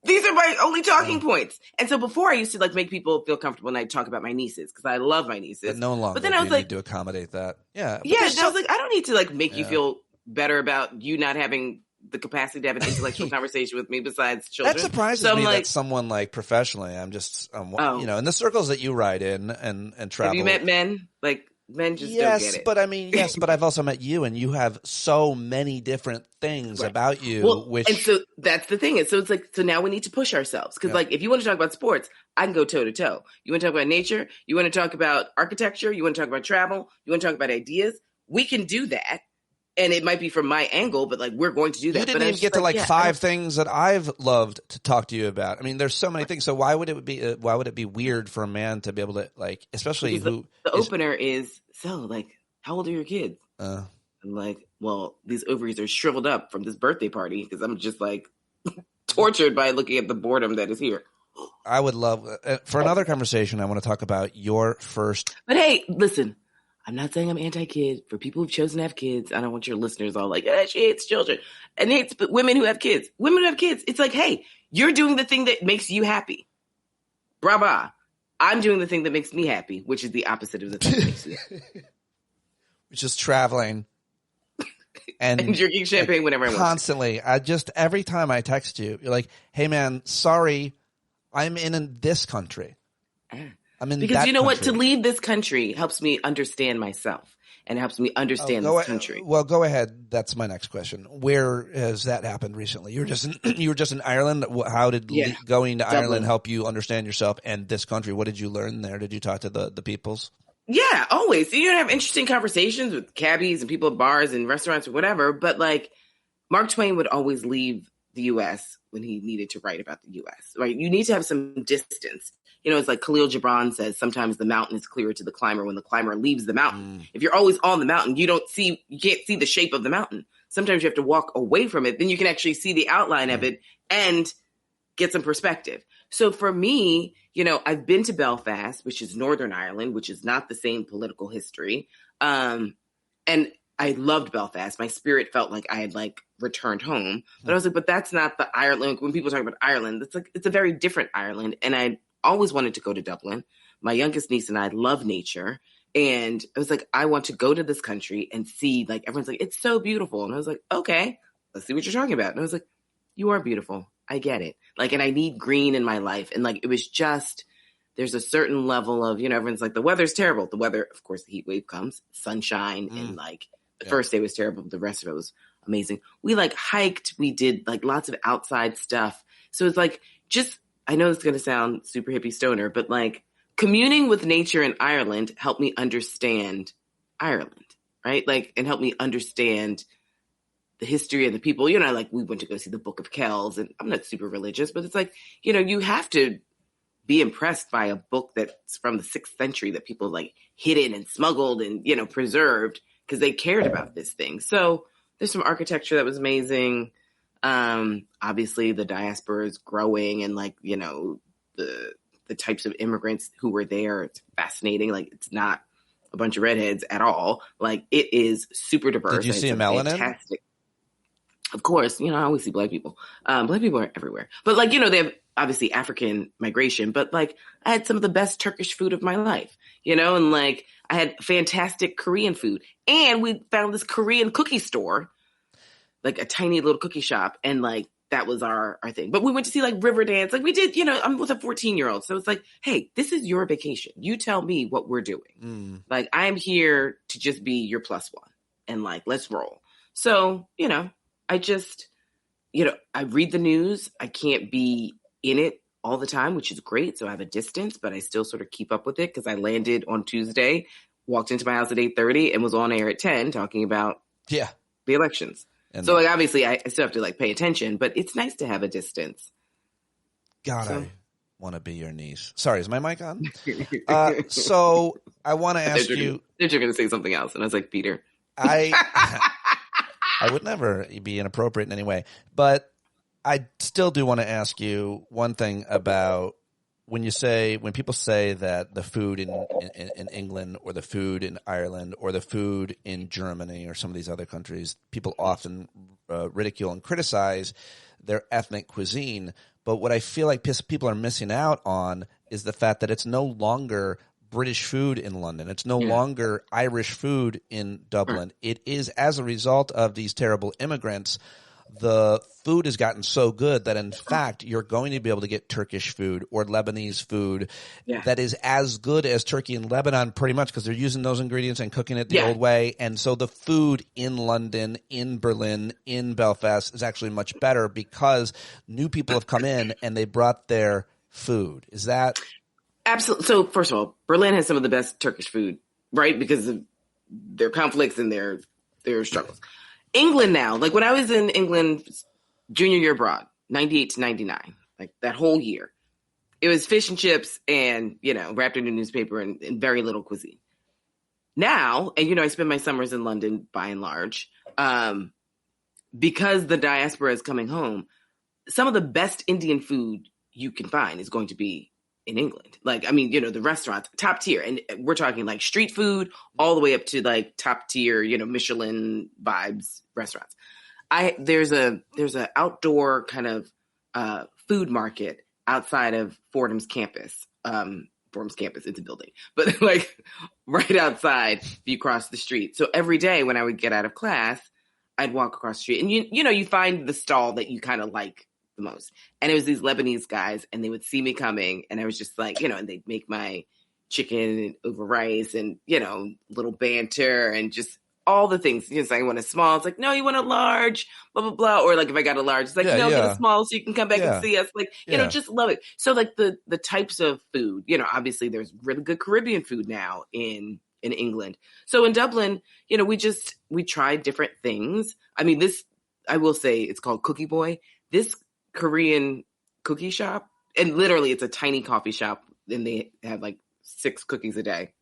these are my only talking points. And so before I used to like make people feel comfortable and I'd talk about my nieces because I love my nieces. But no longer. But then I was like, need to accommodate that. Yeah. Yeah. And I was like, I don't need to like make you feel better about you not having the capacity to have an intellectual conversation with me besides children. That surprises me that someone like professionally, in the circles that you ride in and travel. Have you met men? Like men just don't get it. But I've also met you and you have so many different things about you. And so that's the thing. So it's like, so now we need to push ourselves. Cause like, if you want to talk about sports, I can go toe to toe. You want to talk about nature? You want to talk about architecture? You want to talk about travel? You want to talk about ideas? We can do that. And it might be from my angle, but like we're going to do that. You didn't even get to five things that I've loved to talk to you about. I mean, there's so many things. So why would it be weird for a man to be able to like, especially the opener is so like, how old are your kids? I'm like, well, these ovaries are shriveled up from this birthday party because I'm just like tortured by looking at the boredom that is here. I would love for another conversation. I want to talk about your first. But hey, listen. I'm not saying I'm anti-kid. For people who've chosen to have kids, I don't want your listeners all like, she hates children. And hates women who have kids. Women who have kids, it's like, hey, you're doing the thing that makes you happy. Brava. I'm doing the thing that makes me happy, which is the opposite of the thing that makes you happy. Which is traveling. And drinking champagne whenever I want. Constantly. Every time I text you, you're like, hey man, sorry, I'm in this country. Because you know what? To leave this country helps me understand myself. and it helps me understand this country. Well, go ahead. That's my next question. Where has that happened recently? You were just in Ireland. How did going to Dublin. Ireland help you understand yourself and this country? What did you learn there? Did you talk to the peoples? Yeah, always. So you have interesting conversations with cabbies and people at bars and restaurants or whatever. But like Mark Twain would always leave the U.S. when he needed to write about the U.S., right? You need to have some distance. It's like Khalil Gibran says, sometimes the mountain is clearer to the climber when the climber leaves the mountain. If you're always on the mountain, you can't see the shape of the mountain. Sometimes you have to walk away from it. Then you can actually see the outline of it and get some perspective. So for me, I've been to Belfast, which is Northern Ireland, which is not the same political history. And I loved Belfast. My spirit felt like I had returned home. But I was like, but that's not the Ireland. When people talk about Ireland, it's a very different Ireland. And I always wanted to go to Dublin. My youngest niece and I love nature. And I was like, I want to go to this country and see, everyone's like, it's so beautiful. And I was like, okay, let's see what you're talking about. And I was like, you are beautiful. I get it. And I need green in my life. And it was just, there's a certain level of, everyone's like, the weather's terrible. The weather, of course, the heat wave comes, sunshine. And the first day was terrible. But the rest of it was amazing. We hiked. We did lots of outside stuff. So it's just, I know it's going to sound super hippie stoner, but communing with nature in Ireland helped me understand Ireland, right? And helped me understand the history and the people. We went to go see the Book of Kells, and I'm not super religious, but it's you have to be impressed by a book that's from the 6th century that people hidden and smuggled and, preserved because they cared about this thing. So there's some architecture that was amazing. Obviously the diaspora is growing and the types of immigrants who were there. It's fascinating. It's not a bunch of redheads at all. It is super diverse. Did you see a melanin? Fantastic. Of course, I always see black people. Black people are everywhere. But they have obviously African migration, but I had some of the best Turkish food of my life, and I had fantastic Korean food. And we found this Korean cookie store, a tiny little cookie shop. And that was our thing. But we went to see river dance. We did, I'm with a 14-year-old. So it's hey, this is your vacation. You tell me what we're doing. I'm here to just be your plus one and let's roll. So, I just, I read the news. I can't be in it all the time, which is great. So I have a distance, but I still sort of keep up with it because I landed on Tuesday, walked into my house at 8:30 and was on air at 10 talking about the elections. And so obviously I still have to pay attention, but it's nice to have a distance. God, I want to be your niece. Sorry, is my mic on? So I want to ask you. You're going to say something else. And I was like, Peter. I would never be inappropriate in any way, but I still do want to ask you one thing about when people say that the food in England or the food in Ireland or the food in Germany or some of these other countries, people often ridicule and criticize their ethnic cuisine. But what I feel like people are missing out on is the fact that it's no longer British food in London. It's no longer Irish food in Dublin. It is as a result of these terrible immigrants. The food has gotten so good that, in fact, you're going to be able to get Turkish food or Lebanese food that is as good as Turkey and Lebanon pretty much because they're using those ingredients and cooking it the old way. And so the food in London, in Berlin, in Belfast is actually much better because new people have come in and they brought their food. Is that – Absolutely. So first of all, Berlin has some of the best Turkish food, right? Because of their conflicts and their struggles. England now, when I was in England junior year abroad, 98 to 99, that whole year, it was fish and chips and, wrapped in a newspaper and very little cuisine. Now, and, I spend my summers in London by and large, because the diaspora is coming home, some of the best Indian food you can find is going to be in England. The restaurants, top tier. And we're talking street food all the way up to top tier, Michelin vibes restaurants. There's a outdoor kind of food market outside of Fordham's campus. Fordham's campus, it's a building, but right outside if you cross the street. So every day when I would get out of class, I'd walk across the street and you find the stall that you kind of like the most. And it was these Lebanese guys and they would see me coming and I was just and they'd make my chicken over rice and, little banter and just all the things. I want a small. It's like, no, you want a large, blah, blah, blah. Or like if I got a large, it's like, no, get a small so you can come back and see us. Like, just love it. So like the types of food, obviously there's really good Caribbean food now in England. So in Dublin, we tried different things. I mean, I will say it's called Cookie Boy. This Korean cookie shop, and literally it's a tiny coffee shop, and they have like 6 cookies a day,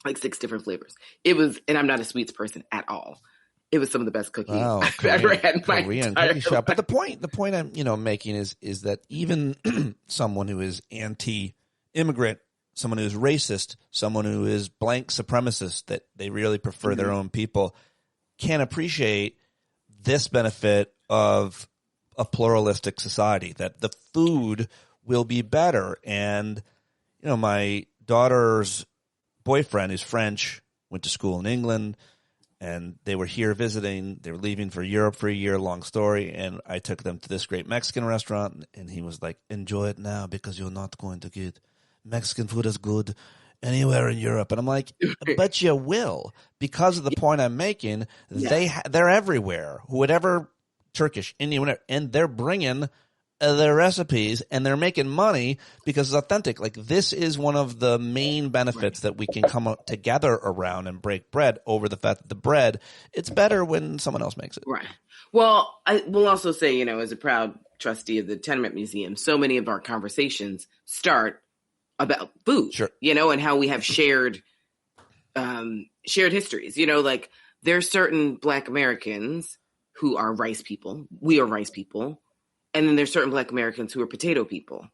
like 6 different flavors. It was, and I'm not a sweets person at all. It was some of the best cookies I've ever had in my entire cookie shop. life. But the point I'm making is that even someone who is anti-immigrant, someone who is racist, someone who is blank supremacist, that they really prefer their own people, can appreciate this benefit of a pluralistic society, that the food will be better. And, my daughter's boyfriend, who's French, went to school in England, and they were here visiting. They were leaving for Europe for a year, long story. And I took them to this great Mexican restaurant, and he was like, enjoy it now because you're not going to get Mexican food as good anywhere in Europe. And I'm like, but you will, because of the point I'm making. They're everywhere. Whatever, Turkish, Indian, whatever, and they're bringing their recipes, and they're making money because it's authentic. Like, this is one of the main benefits that we can come up together around and break bread over the fact that the bread, it's better when someone else makes it. Right. Well, I will also say, as a proud trustee of the Tenement Museum, so many of our conversations start about food, and how we have shared histories. Like, there are certain Black Americans who are rice people. We are rice people. And then there's certain Black Americans who are potato people.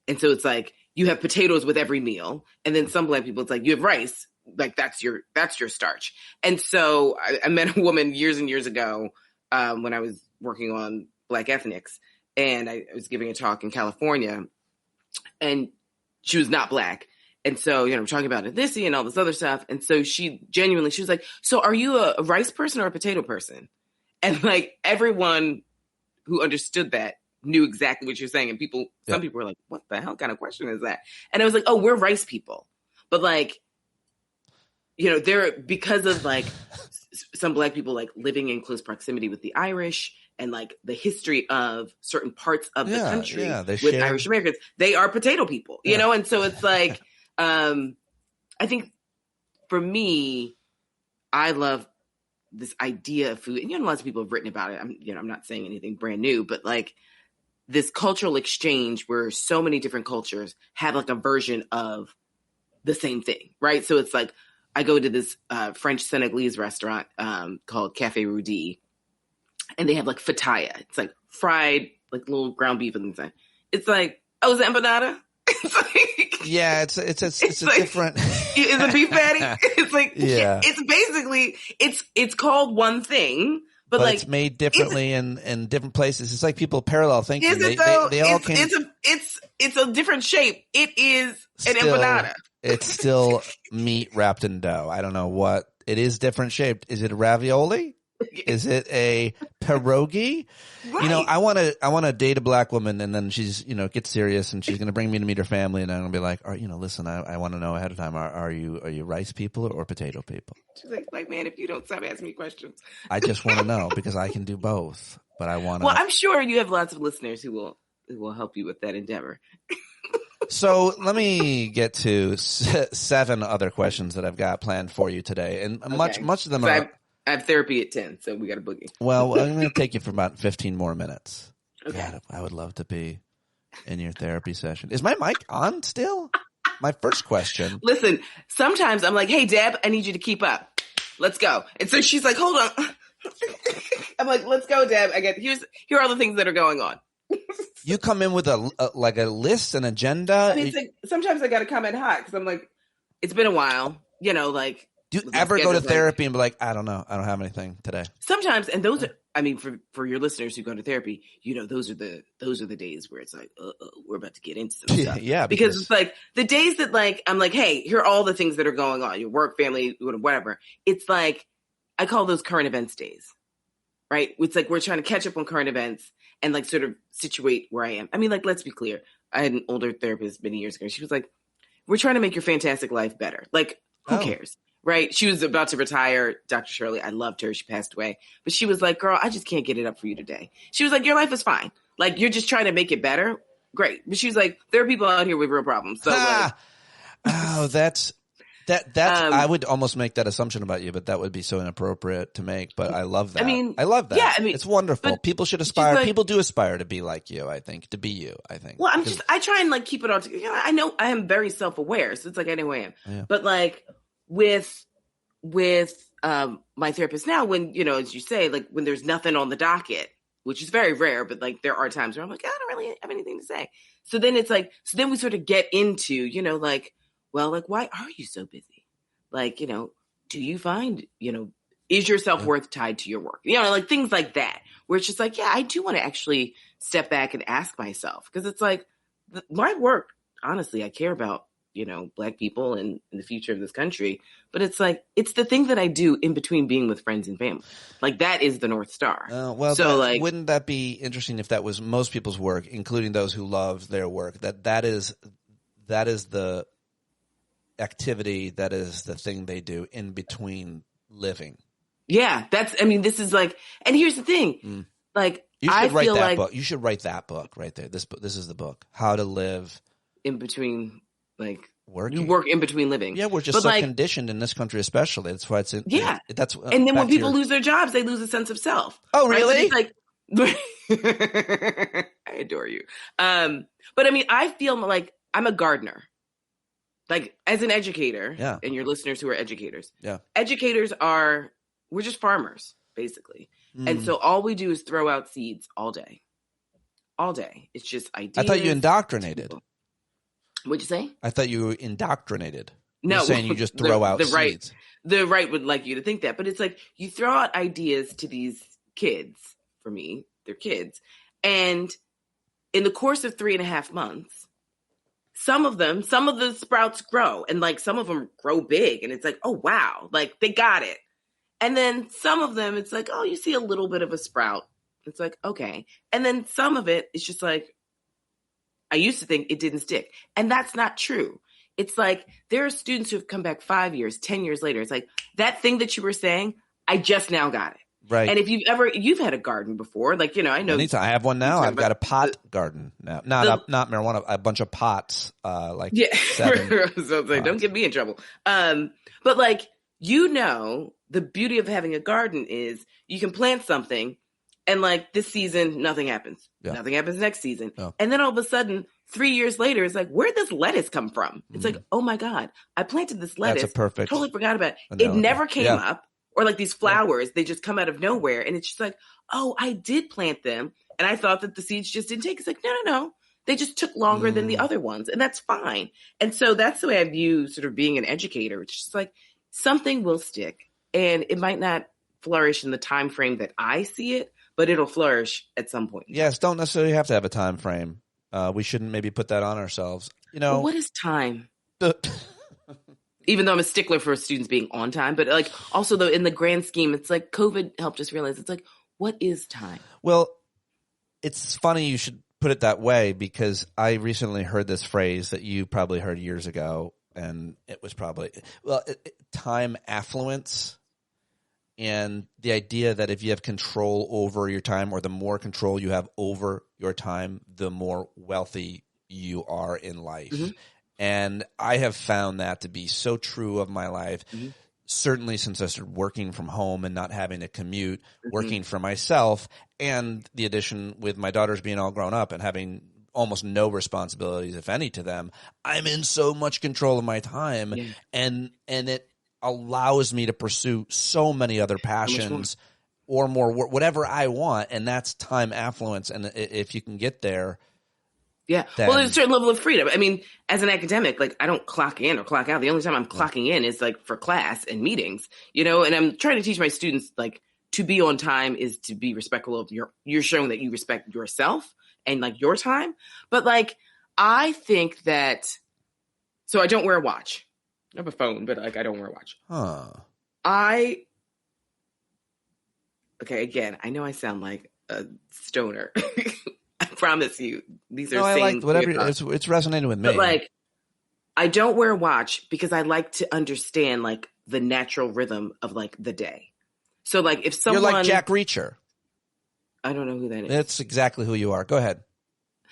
And so it's like, you have potatoes with every meal. And then some Black people, it's like, you have rice. Like, that's your starch. And so I met a woman years and years ago when I was working on Black ethnics. And I was giving a talk in California. And she was not Black. And so, talking about ethnicity and all this other stuff. And so she was like, so are you a rice person or a potato person? And like, everyone who understood that knew exactly what you're saying. And some people were like, what the hell kind of question is that? And I was like, oh, we're rice people. But like, because of like some Black people like living in close proximity with the Irish and like the history of certain parts of the country with Irish Americans, they are potato people, And so it's like, I think for me, I love this idea of food, and lots of people have written about it. I'm not saying anything brand new, but like this cultural exchange where so many different cultures have like a version of the same thing, right? So it's like I go to this French Senegalese restaurant called Café Rudi, and they have like fataya. It's like fried, like little ground beef inside. It's like, oh, is it empanada? It's like, yeah, it's a like, different. It's a beef patty. It's like, it's basically it's called one thing, but like it's made differently in different places. It's like people parallel thinking. Is it though? They all can. It's a different shape. It is an empanada. It's still meat wrapped in dough. I don't know what it is. Different shaped. Is it a ravioli? Is it a pierogi? Right. I want to date a Black woman, and then she's, get serious, and she's going to bring me to meet her family, and I'm going to be like, listen, I want to know ahead of time, are you rice people or potato people? She's like, man, if you don't stop asking me questions. I just want to know because I can do both, but I want to. Well, I'm sure you have lots of listeners who will help you with that endeavor. So let me get to 7 other questions that I've got planned for you today, and much of them are. I have therapy at 10, so we got a boogie. Well, I'm going to take you for about 15 more minutes. Okay. God, I would love to be in your therapy session. Is my mic on still? My first question. Listen, sometimes I'm like, hey, Deb, I need you to keep up. Let's go. And so she's like, hold on. I'm like, let's go, Deb. Here are all the things that are going on. You come in with a list, an agenda. I mean, sometimes I got to come in hot because I'm like, it's been a while, like. Do you ever go to therapy and be like, I don't know, I don't have anything today? Sometimes, and those are, I mean, for your listeners who go to therapy, those are the days where it's like, we're about to get into some stuff. Yeah, because it's like the days that like I'm like, hey, here are all the things that are going on, your work, family, whatever. It's like I call those current events days, right? It's like we're trying to catch up on current events and like sort of situate where I am. I mean, like, let's be clear. I had an older therapist many years ago. She was like, we're trying to make your fantastic life better. Like, who cares? Right? She was about to retire. Dr. Shirley, I loved her. She passed away. But she was like, girl, I just can't get it up for you today. She was like, your life is fine. Like, you're just trying to make it better. Great. But she was like, there are people out here with real problems. So like, that's I would almost make that assumption about you, but that would be so inappropriate to make. But I love that. I love that. Yeah, it's wonderful. People should aspire. People do aspire to be like you, I think, to be you, I think. Well, I try and like keep it all together. You know, I know I am very self-aware. So it's like, I know I am. Yeah. But like with my therapist now, when, you know, as you say, like when there's nothing on the docket, which is very rare, but like there are times where I'm like, I don't really have anything to say. So then it's like, so then we sort of get into, you know, like, well, like, why are you so busy? Like, you know, do you find, you know, is your self-worth tied to your work? You know, like things like that, where it's just like, yeah, I do want to actually step back and ask myself, because it's like my work, honestly, I care about, you know, Black people and the future of this country. But it's like, it's the thing that I do in between being with friends and family. Like that is the North Star. Well, so like, wouldn't that be interesting if that was most people's work, including those who love their work, that is the activity, that is the thing they do in between living. Yeah. This is like, and here's the thing. Like, you should write that book. You should write that book right there. This is the book, How to Live in Between. Like working. You work in between living. Yeah, we're just so conditioned in this country, especially. That's why it's that's. And then when people lose their jobs, they lose a sense of self. Oh, really? Right? So like, I adore you. But I mean, I feel like I'm a gardener. Like as an educator, and your listeners who are educators. Yeah, educators we're just farmers basically, and so all we do is throw out seeds all day. All day, it's just ideas. I thought you indoctrinated. What'd you say? I thought you were indoctrinated. No, you're saying you just throw out seeds. The right would like you to think that, but it's like you throw out ideas to these kids. For me, they're kids, and in the course of 3.5 months, some of the sprouts grow, and like some of them grow big, and it's like, oh wow, like they got it. And then some of them, it's like, oh, you see a little bit of a sprout. It's like, okay, and then some of it is just like, I used to think it didn't stick. And that's not true. It's like there are students who have come back 5 years, 10 years later. It's like that thing that you were saying, I just now got it. Right. And if you've had a garden before, like, you know, I know. I have one now. I've got a pot garden now. Not marijuana, a bunch of pots, like 7 so it's like, don't get me in trouble. But like, you know, the beauty of having a garden is you can plant something, and like this season, nothing happens. Yeah. Nothing happens next season. Oh. And then all of a sudden, 3 years later, it's like, where'd this lettuce come from? It's like, oh my God, I planted this lettuce. That's a perfect. Totally forgot about it. It never came up. Or like these flowers, they just come out of nowhere. And it's just like, oh, I did plant them. And I thought that the seeds just didn't take. It's like, no. They just took longer than the other ones. And that's fine. And so that's the way I view sort of being an educator. It's just like something will stick. And it might not flourish in the time frame that I see it, but it'll flourish at some point. Yes, don't necessarily have to have a time frame. We shouldn't maybe put that on ourselves. You know, well, what is time? Even though I'm a stickler for students being on time, but like also though in the grand scheme, it's like COVID helped us realize it's like, what is time? Well, it's funny you should put it that way, because I recently heard this phrase that you probably heard years ago, and it was probably time affluence. And the idea that if you have control over your time, or the more control you have over your time, the more wealthy you are in life. Mm-hmm. And I have found that to be so true of my life, certainly since I started working from home and not having to commute, working for myself, and the addition with my daughters being all grown up and having almost no responsibilities, if any, to them. I'm in so much control of my time, and it allows me to pursue so many other passions or more, whatever I want, and that's time affluence. And if you can get there. Yeah. Well, there's a certain level of freedom. I mean, as an academic, like I don't clock in or clock out. The only time I'm clocking in is like for class and meetings, you know, and I'm trying to teach my students like to be on time is to be respectful of you're showing that you respect yourself and like your time. But like, I think that, so I don't wear a watch. I have a phone, but like I don't wear a watch. Okay, again, I know I sound like a stoner. I promise you, these are I like whatever. It's resonating with me. But like, I don't wear a watch because I like to understand like the natural rhythm of like the day. So like if someone... You're like Jack Reacher. I don't know who that is. That's exactly who you are. Go ahead.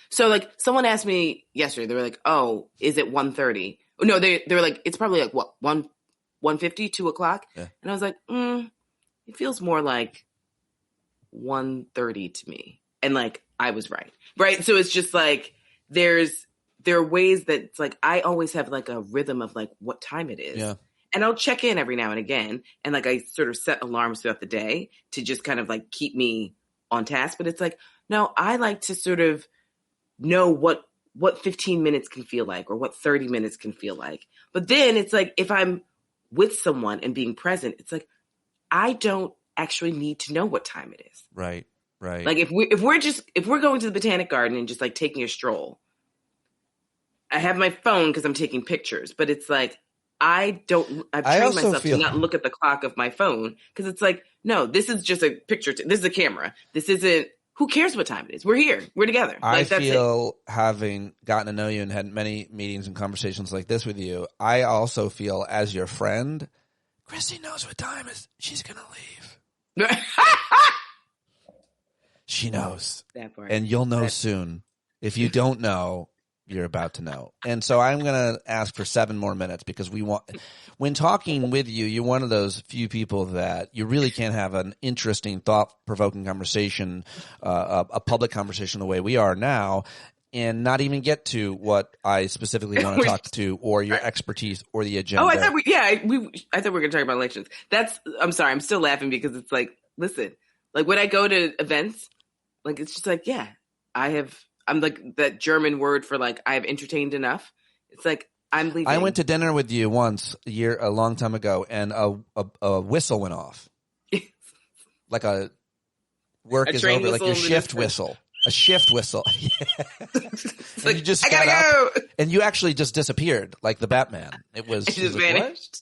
So like someone asked me yesterday, they were like, oh, is it 1:30? No, they were like, it's probably like what, 1:50, 2 o'clock? Yeah. And I was like, it feels more like 1:30 to me. And like, I was right. Right. So it's just like, there are ways that it's like, I always have like a rhythm of like what time it is. Yeah. And I'll check in every now and again. And like, I sort of set alarms throughout the day to just kind of like keep me on task. But it's like, no, I like to sort of know what 15 minutes can feel like or what 30 minutes can feel like. But then it's like, if I'm with someone and being present, it's like, I don't actually need to know what time it is. Right. Right. Like if we're going to the Botanic Garden and just like taking a stroll, I have my phone because I'm taking pictures, but it's like, I've trained myself to not look at the clock of my phone because it's like, no, this is just a picture. This is a camera. This isn't, who cares what time it is? We're here. We're together. I feel, having gotten to know you and had many meetings and conversations like this with you, I also feel as your friend, Chrissy knows what time it is. She's going to leave. She knows. That part. And you'll know soon. If you don't know, you're about to know. And so I'm going to ask for 7 more minutes because when talking with you, you're one of those few people that you really can't have an interesting, thought-provoking conversation, a public conversation the way we are now, and not even get to what I specifically want to talk to or your expertise or the agenda. Oh, I thought we were going to talk about elections. I'm sorry. I'm still laughing because it's like, listen, like when I go to events, like it's just like, yeah, I'm like that German word for like, I've entertained enough. It's like, I'm leaving. I went to dinner with you once a long time ago, and a whistle went off. Like a work is over, like your shift whistle. A shift whistle. And like, you just got up, and you actually just disappeared like the Batman. It just vanished.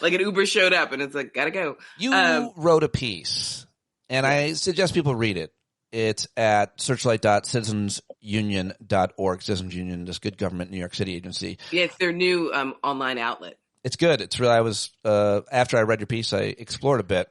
Like an Uber showed up, and it's like, gotta go. You wrote a piece, and I suggest people read it. It's at searchlight.citizensunion.org. Citizens Union, this good government New York City agency. Yeah, it's their new online outlet. It's good. It's really. After I read your piece, I explored a bit.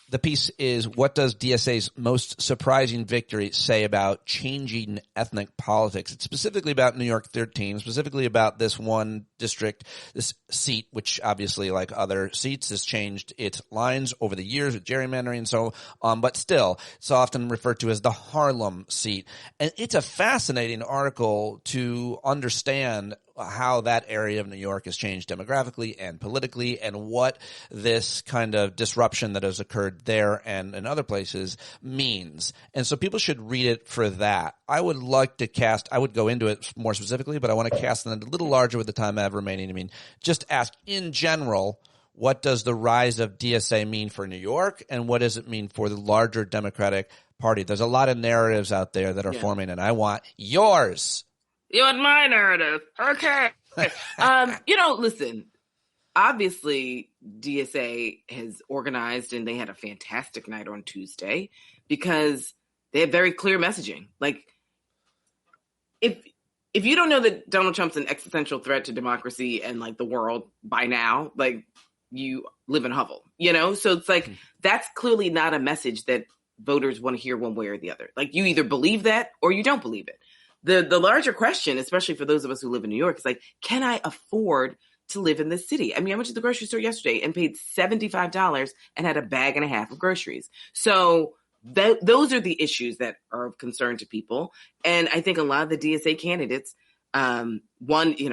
The piece is, what does DSA's most surprising victory say about changing ethnic politics? It's specifically about New York 13, specifically about this one district, this seat, which obviously, like other seats, has changed its lines over the years with gerrymandering and so on, but still, it's often referred to as the Harlem seat. And it's a fascinating article to understand how that area of New York has changed demographically and politically, and what this kind of disruption that has occurred there and in other places means. And so people should read it for that. I would go into it more specifically, but I want to cast it a little larger with the time I have remaining. I mean, just ask in general, what does the rise of DSA mean for New York, and what does it mean for the larger Democratic Party? There's a lot of narratives out there that are forming, and I want yours. You want my narrative. Okay. Listen, obviously DSA has organized, and they had a fantastic night on Tuesday because they have very clear messaging. Like, if you don't know that Donald Trump's an existential threat to democracy and like the world by now, like, you live in a hovel, So it's like, that's clearly not a message that voters want to hear one way or the other. Like, you either believe that or you don't believe it. The larger question, especially for those of us who live in New York, is like, can I afford to live in this city? I mean, I went to the grocery store yesterday and paid $75 and had a bag and a half of groceries. So those are the issues that are of concern to people. And I think a lot of the DSA candidates, I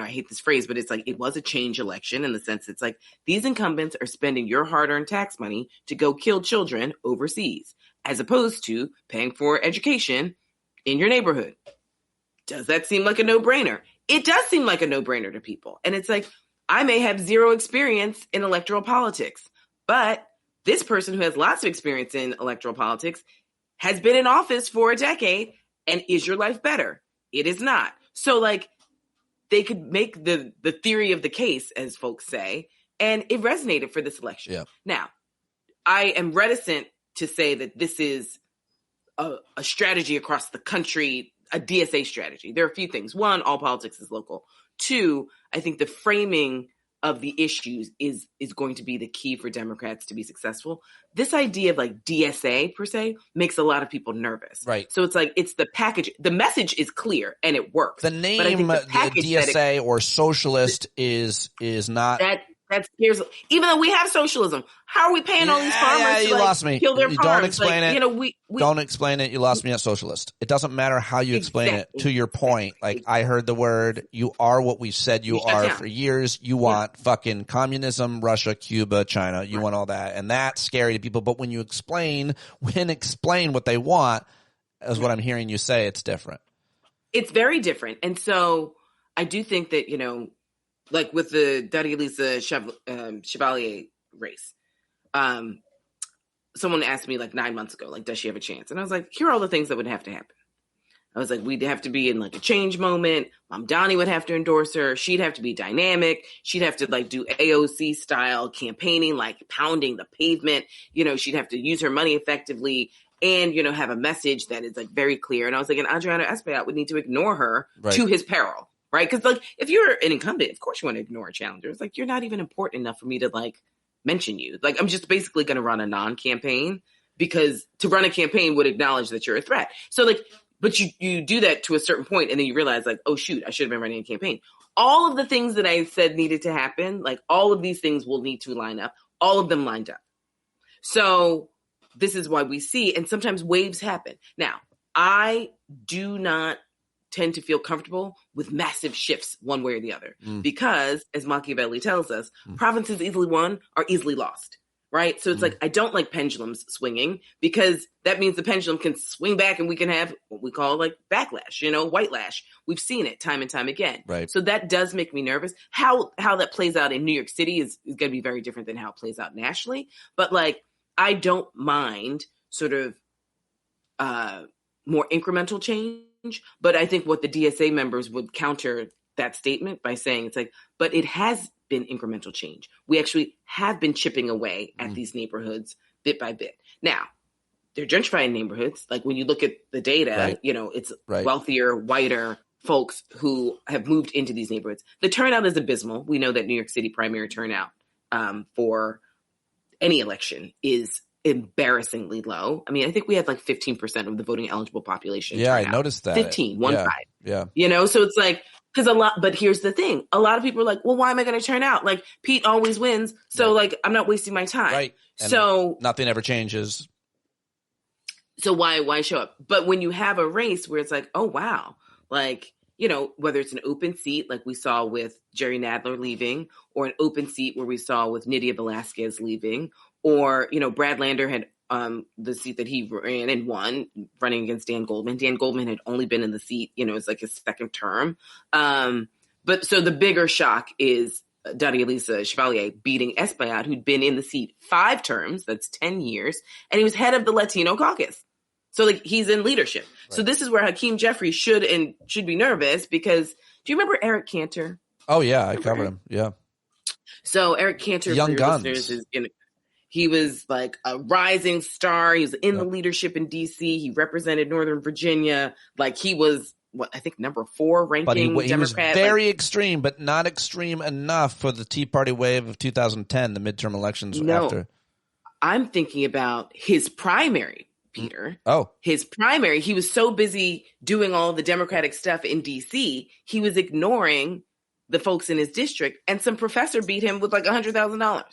hate this phrase, but it's like, it was a change election in the sense it's like, these incumbents are spending your hard-earned tax money to go kill children overseas, as opposed to paying for education in your neighborhood. Does that seem like a no-brainer? It does seem like a no-brainer to people. And it's like, I may have zero experience in electoral politics, but this person who has lots of experience in electoral politics has been in office for a decade. And is your life better? It is not. So like, they could make the theory of the case, as folks say, and it resonated for this election. Yeah. Now, I am reticent to say that this is a strategy across the country. a DSA strategy. There are a few things. One, all politics is local. Two, I think the framing of the issues is going to be the key for Democrats to be successful. This idea of like DSA per se makes a lot of people nervous. Right. So it's like, it's the package. The message is clear and it works. The name the DSA or socialist is not. That's even though we have socialism, how are we paying all these farmers to lost me. kill their farms? Don't explain it. You know, we don't explain it. You lost me at socialist. It doesn't matter how you explain it. To your point, like I heard the word, you are what we've said you are for years. You want fucking communism, Russia, Cuba, China. You want all that. And that's scary to people. But when you explain what they want, is what I'm hearing you say, it's different. It's very different. And so I do think that, you know, like with the Daddy-Lisa Chevalier race, someone asked me like 9 months ago, like, does she have a chance? And I was like, here are all the things that would have to happen. I was like, we'd have to be in like a change moment. Mom Donnie would have to endorse her. She'd have to be dynamic. She'd have to like do AOC style campaigning, like pounding the pavement. You know, she'd have to use her money effectively and, you know, have a message that is like very clear. And I was like, and Adriano Espaillat would need to ignore her to his peril. Right? Because like if you're an incumbent, of course you want to ignore a challenger. It's like, you're not even important enough for me to like mention you. Like I'm just basically going to run a non-campaign because to run a campaign would acknowledge that you're a threat. So like, but you do that to a certain point and then you realize like, oh shoot, I should have been running a campaign. All of the things that I said needed to happen, like all of these things will need to line up. All of them lined up. So this is why we see, and sometimes waves happen. Now, I do not tend to feel comfortable with massive shifts one way or the other because, as Machiavelli tells us, provinces easily won are easily lost, right? So it's like, I don't like pendulums swinging because that means the pendulum can swing back and we can have what we call like backlash, you know, white lash. We've seen it time and time again. Right. So that does make me nervous. How that plays out in New York City is going to be very different than how it plays out nationally. But like, I don't mind sort of more incremental change. But I think what the DSA members would counter that statement by saying it's like, but it has been incremental change. We actually have been chipping away at these neighborhoods bit by bit. Now, they're gentrifying neighborhoods. Like when you look at the data, you know, it's wealthier, whiter folks who have moved into these neighborhoods. The turnout is abysmal. We know that New York City primary turnout for any election is embarrassingly low. I mean, I think we had like 15% of the voting eligible population. Yeah, I noticed that. 15. Yeah. You know, so it's like, because but here's the thing. A lot of people are like, well, why am I going to turn out? Like Pete always wins. So like, I'm not wasting my time. Right. And so nothing ever changes. So why show up? But when you have a race where it's like, oh, wow, like, you know, whether it's an open seat like we saw with Jerry Nadler leaving, or an open seat where we saw with Nydia Velázquez leaving, or, you know, Brad Lander had the seat that he ran and won, running against Dan Goldman. Dan Goldman had only been in the seat, you know, it's like his second term. But so the bigger shock is Daddy-Lisa Chevalier beating Espaillat, who'd been in the seat 5 terms, that's 10 years, and he was head of the Latino caucus. So like he's in leadership. Right. So this is where Hakeem Jeffries should be nervous because do you remember Eric Cantor? Oh yeah, I covered him. Yeah. So Eric Cantor, Young Guns. He was like a rising star. He was in the leadership in DC. He represented Northern Virginia. Like he was I think number 4 ranking but he Democrat. Was very extreme, but not extreme enough for the Tea Party wave of 2010, the midterm elections after. I'm thinking about his primary. Peter. Oh. His primary, he was so busy doing all the Democratic stuff in DC, he was ignoring the folks in his district, and some professor beat him with like $100,000.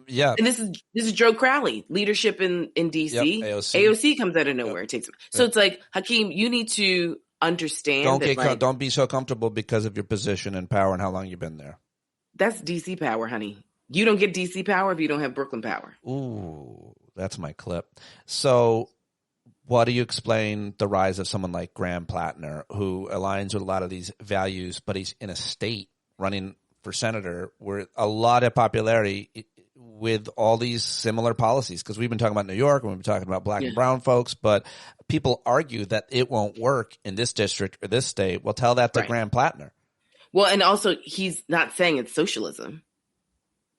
Yeah. And this is Joe Crowley, leadership in DC. Yep, AOC comes out of nowhere. It takes him. So it's like, Hakeem, you need to understand don't be so comfortable because of your position and power and how long you've been there. That's DC power, honey. You don't get DC power if you don't have Brooklyn power. Ooh, that's my clip. So what do you explain the rise of someone like Graham Plattner, who aligns with a lot of these values, but he's in a state running for senator where a lot of popularity with all these similar policies? Because we've been talking about New York and we've been talking about black and brown folks, but people argue that it won't work in this district or this state. Well, tell that to Graham Plattner. Well, and also he's not saying it's socialism.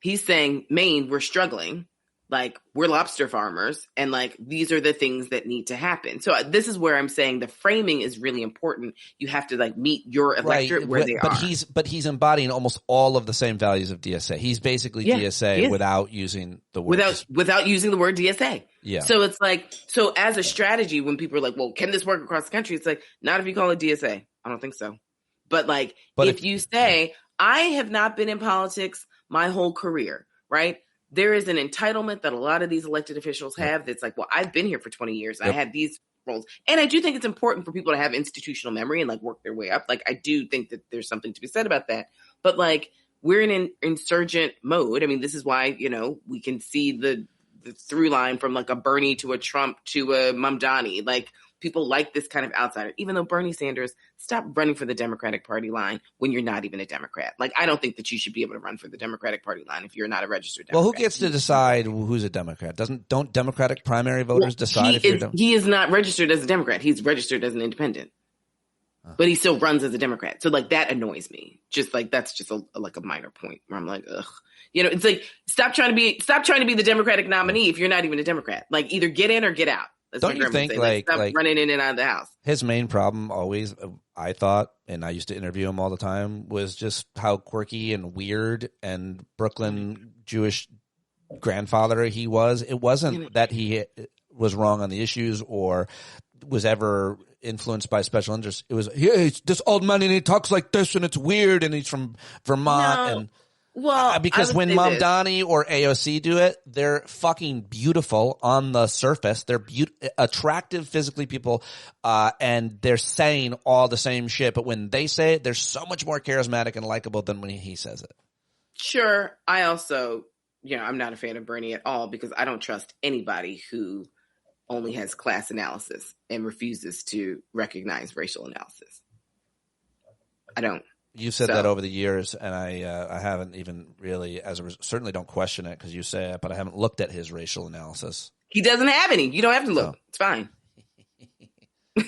He's saying, Maine, we're struggling. Like, we're lobster farmers, and like, these are the things that need to happen. So this is where I'm saying the framing is really important. You have to like meet your electorate where they are. But he's embodying almost all of the same values of DSA. He's basically DSA without using the word. Without using the word DSA. Yeah. So it's like, so as a strategy, when people are like, well, can this work across the country? It's like, not if you call it DSA. I don't think so. But like, if you say, I have not been in politics my whole career, right? There is an entitlement that a lot of these elected officials have that's like, well, I've been here for 20 years. I had these roles. And I do think it's important for people to have institutional memory and like work their way up. Like, I do think that there's something to be said about that. But like, we're in an insurgent mode. I mean, this is why, you know, we can see the through line from like a Bernie to a Trump to a Mamdani. Like, people like this kind of outsider, even though Bernie Sanders stopped running for the Democratic Party line when you're not even a Democrat. Like, I don't think that you should be able to run for the Democratic Party line if you're not a registered Democrat. Well, who gets to decide who's a Democrat? Don't Democratic primary voters decide if you're he is not registered as a Democrat. He's registered as an independent. But he still runs as a Democrat. So like, that annoys me. Just like, that's just a minor point where I'm like, ugh. You know, it's like, stop trying to be the Democratic nominee if you're not even a Democrat. Like, either get in or get out. Don't you think like running in and out of the house? His main problem always, I thought, and I used to interview him all the time, was just how quirky and weird and Brooklyn Jewish grandfather he was. It wasn't that he was wrong on the issues or was ever influenced by special interests. It was, he's this old man and he talks like this and it's weird and he's from Vermont and. Well, because when Mamdani or AOC do it, they're fucking beautiful on the surface. They're attractive physically people, and they're saying all the same shit. But when they say it, they're so much more charismatic and likable than when he says it. Sure. I also, you know, I'm not a fan of Bernie at all because I don't trust anybody who only has class analysis and refuses to recognize racial analysis. I don't. You said that over the years, and I haven't even really, certainly don't question it because you say it, but I haven't looked at his racial analysis. He doesn't have any. You don't have to look. No. It's fine.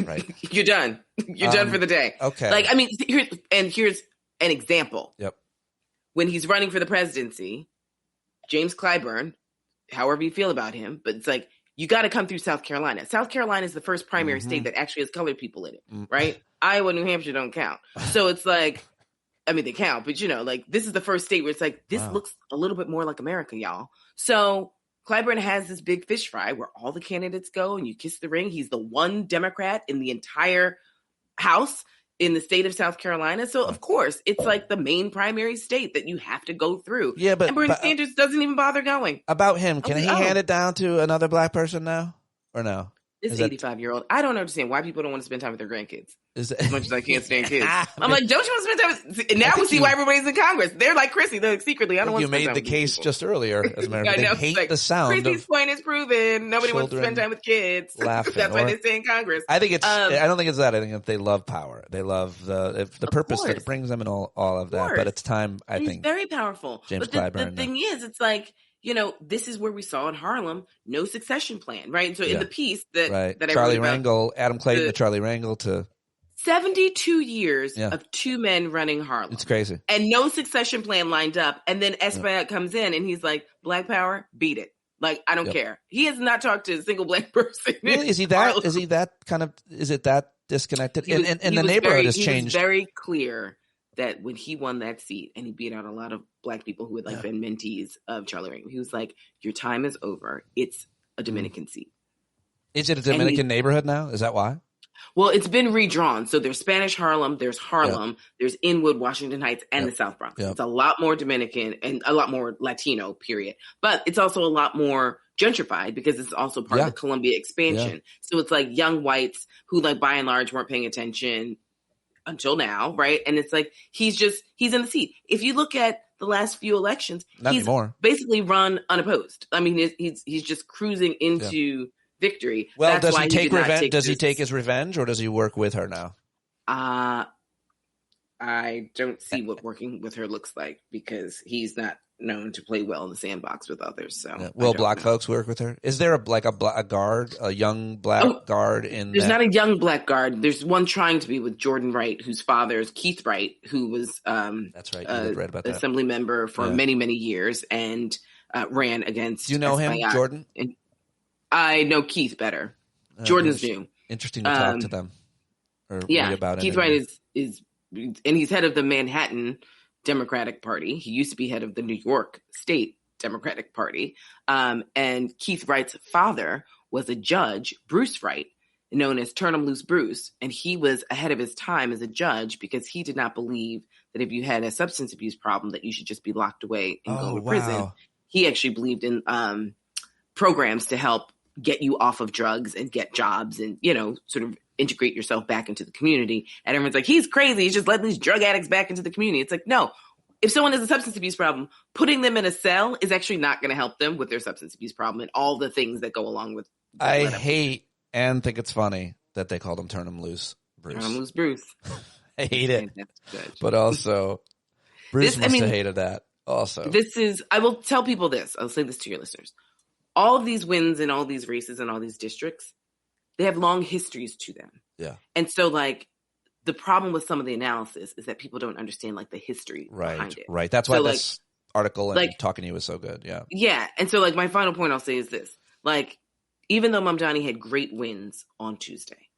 Right. You're done. You're done for the day. Okay. Like, I mean, here's an example. Yep. When he's running for the presidency, James Clyburn, however you feel about him, but it's like, you got to come through South Carolina. South Carolina is the first primary state that actually has colored people in it, right? Iowa, New Hampshire don't count. So it's like, I mean, they count, but you know, like, this is the first state where it's like, this looks a little bit more like America, y'all. So Clyburn has this big fish fry where all the candidates go and you kiss the ring. He's the one Democrat in the entire House in the state of South Carolina. So of course, it's like the main primary state that you have to go through. Yeah, but Bernie Sanders doesn't even bother going. About him, can he hand it down to another black person now or no? This 85-year-old. I don't understand why people don't want to spend time with their grandkids. As much as I can't stand kids. I'm like, don't you want to spend time with... And now we see why everybody's in Congress. They're like Chrissy. They're like, secretly, I don't want to spend time with You made the case just earlier. As a matter of fact, they hate the sound Chrissy's point is proven. Nobody wants to spend time with kids. Laughing. That's why they stay in Congress. I think it's... I don't think it's that. I think that they love power. They love the purpose that it brings them and all of that. But it's time, I think... He's very powerful. James Clyburn. But the thing is, it's like... You know, this is where we saw in Harlem, no succession plan, right? So in the piece that I Charlie wrote Rangel, Adam Clayton to Charlie Rangel to 72 years of two men running Harlem. It's crazy. And no succession plan lined up. And then Espaillat comes in and he's like, Black Power, beat it. Like, I don't care. He has not talked to a single black person. Really? Is it that disconnected? And the neighborhood has changed. He was very clear that when he won that seat and he beat out a lot of black people who had like been mentees of Charlie Rangel, he was like, your time is over. It's a Dominican seat. Is it a Dominican neighborhood now? Is that why? Well, it's been redrawn. So there's Spanish Harlem, there's Harlem, there's Inwood, Washington Heights, and the South Bronx. It's a lot more Dominican and a lot more Latino, period. But it's also a lot more gentrified because it's also part of the Columbia expansion. So it's like young whites who, like, by and large weren't paying attention until now, right? And it's like, he's in the seat. If you look at the last few elections, he's basically run unopposed. I mean, he's just cruising into victory. Well, does he take revenge? Does he take his revenge, or does he work with her now? I don't see what working with her looks like because he's not known to play well in the sandbox with others. So, will black folks work with her? Is there a young black guard in? There's not a young black guard. There's one trying to be with Jordan Wright, whose father is Keith Wright, who was that's right. You read about that. Assembly member for many years, and ran against. Do you know him, Jordan? And I know Keith better. Jordan's new. Interesting to talk to them. Or yeah, read about Keith Wright is, and he's head of the Manhattan Democratic Party. He used to be head of the New York State Democratic Party. And Keith Wright's father was a judge, Bruce Wright, known as Turn 'em Loose Bruce. And he was ahead of his time as a judge because he did not believe that if you had a substance abuse problem that you should just be locked away and go to prison. He actually believed in programs to help get you off of drugs and get jobs and, you know, sort of integrate yourself back into the community. And everyone's like, he's crazy. He's just letting these drug addicts back into the community. It's like, no, if someone has a substance abuse problem, putting them in a cell is actually not going to help them with their substance abuse problem and all the things that go along with. I hate and think it's funny that they called him Turn 'em Loose Bruce. Turn 'em Loose Bruce. I hate it. But also, Bruce must have hated that also. I will tell people this. I'll say this to your listeners. All of these wins in all these races and all these districts, they have long histories to them. Yeah. And so, like, the problem with some of the analysis is that people don't understand, like, the history behind it. Right. That's why this article and talking to you was so good. Yeah. Yeah. And so, like, my final point I'll say is this. Like, even though Mamdani had great wins on Tuesday,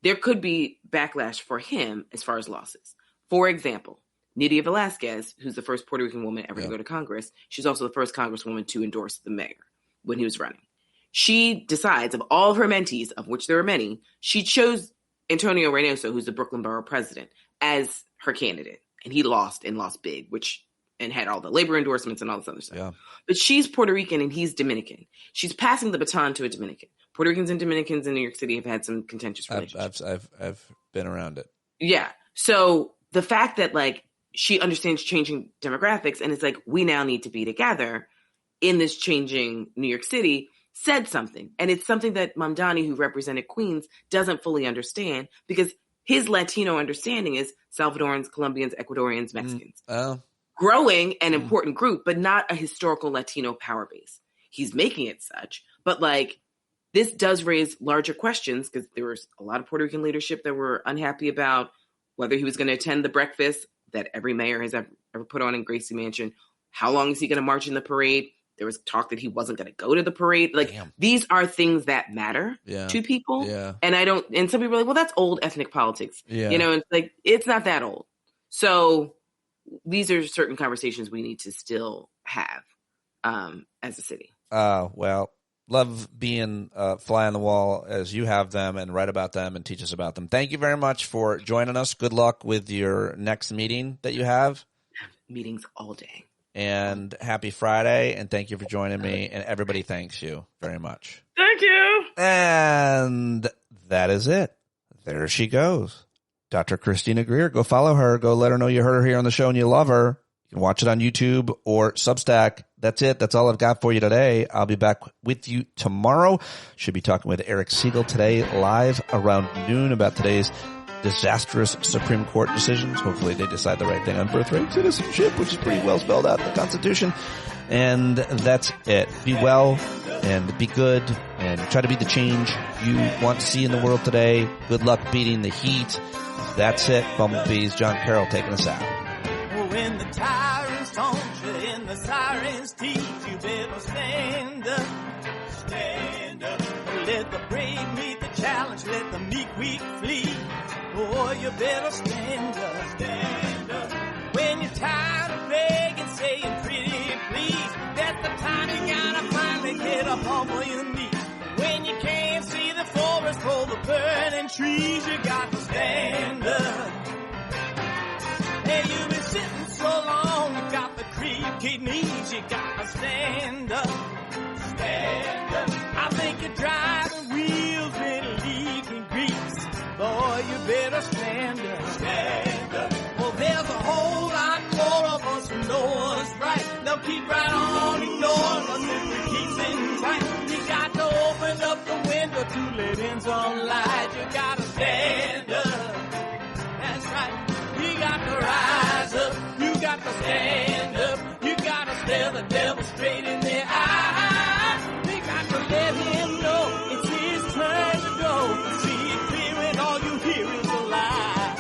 there could be backlash for him as far as losses. For example, Nydia Velázquez, who's the first Puerto Rican woman ever to go to Congress, she's also the first Congresswoman to endorse the mayor when he was running. She decides, of all of her mentees, of which there are many, she chose Antonio Reynoso, who's the Brooklyn Borough president, as her candidate. And he lost big, and had all the labor endorsements and all this other stuff. Yeah. But she's Puerto Rican and he's Dominican. She's passing the baton to a Dominican. Puerto Ricans and Dominicans in New York City have had some contentious relationships. I've been around it. Yeah. So the fact that, like, she understands changing demographics and it's like, we now need to be together in this changing New York City said something. And it's something that Mamdani, who represented Queens, doesn't fully understand because his Latino understanding is Salvadorans, Colombians, Ecuadorians, Mexicans. Growing an important group, but not a historical Latino power base. He's making it such. But, like, this does raise larger questions because there was a lot of Puerto Rican leadership that were unhappy about whether he was going to attend the breakfast that every mayor has ever put on in Gracie Mansion. How long is he going to march in the parade? There was talk that he wasn't going to go to the parade. Like, these are things that matter to people. Yeah. And some people are like, well, that's old ethnic politics. Yeah. You know, it's like, it's not that old. So these are certain conversations we need to still have as a city. Well, love being fly on the wall as you have them and write about them and teach us about them. Thank you very much for joining us. Good luck with your next meeting that you have. Meetings all day. And happy Friday, and thank you for joining me, and everybody thanks you very much. Thank you. And that is it. There she goes. Dr. Christina Greer. Go follow her. Go let her know you heard her here on the show and you love her. You can watch it on YouTube or Substack. That's it. That's all I've got for you today. I'll be back with you tomorrow. Should be talking with Eric Siegel today live around noon about today's disastrous Supreme Court decisions. Hopefully they decide the right thing on birthright citizenship, which is pretty well spelled out in the Constitution. And that's it. Be well and be good and try to be the change you want to see in the world today. Good luck beating the heat. That's it. Bumblebees. John Carroll taking us out. When the tyrants taunt you in the siren's teeth, you better stand up. Stand up. Let the brave meet the challenge. Let the meek weak flee. Boy, you better stand up. Stand up. When you're tired of begging, saying pretty please, that's the time you gotta finally get up off of your knees. When you can't see the forest for the burning trees, you got to stand up. Hey, you've been sitting so long, you got the creaky knees, you got to stand up. Stand up. I think you're driving wheels in leaking grease. Boy, you better stand up. Stand up. Well, there's a whole lot more of us who know what's right. They'll keep right on ignoring us if we keep sitting tight. You got to open up the window to let in some light. You got to stand up. That's right. You got to rise up. You got to stand up. You got to stare the devil straight in the eye. We got to let him know it's his turn to go. See it clear and all you hear is a lie.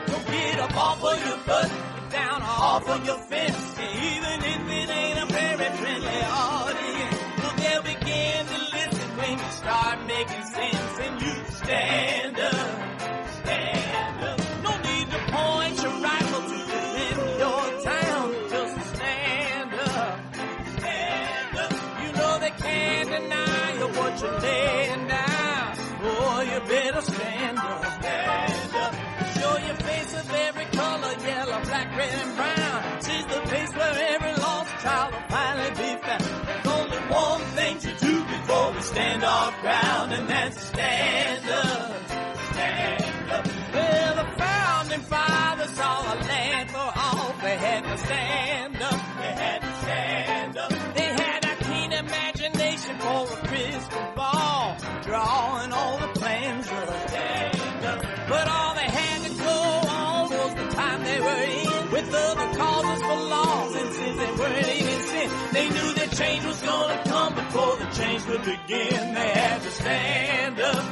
So get up off of your butt, get down off of your fence. Even if it ain't a very friendly audience. Well, they'll begin to listen when you start making sense and you stand up, stand up. No need to point your rifle to defend your town, just stand up, stand up. You know they can't deny you what you're laying down. Oh, you better stand up, stand up. Show your face of every color, yellow, black, red, and brown. She's the place where every lost child will finally be found. There's only one thing to do before we stand our ground, and that's stand up, stand up. Well, the founding fathers saw a land for all. They had to stand up, they had to stand up. They had a keen imagination for a crystal ball, drawing all the plans of stand up. But all they had to go on was the time they were in, with other causes for laws, and since they weren't in sin, they knew that change was gonna come before the change would begin. They had to stand up.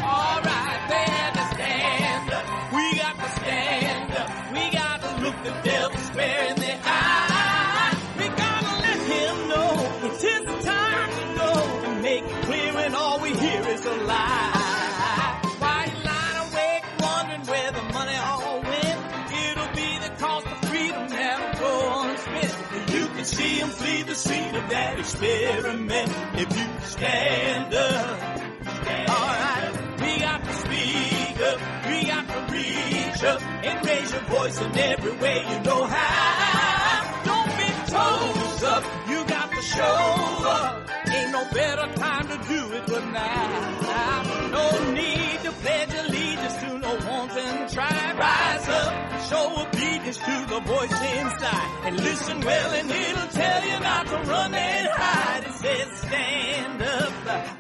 All right, they had to stand up. We got to stand up. We got to look the devil square in the eye. We gotta let him know it is the time to go and make it clear when all we hear is a lie. Why you lying awake wondering where the money all went? It'll be the cost of freedom that'll go unspent. You can see him flee the scene of that experiment if you stand up. Alright, we got to speak up, we got to reach up and raise your voice in every way you know how. Don't be toes up, you got to show up. Ain't no better time to do it but now. No need to pledge allegiance to no wanton tribe. Rise up, show obedience to the voice inside, and listen well and it'll tell you not to run and hide. It says stand up.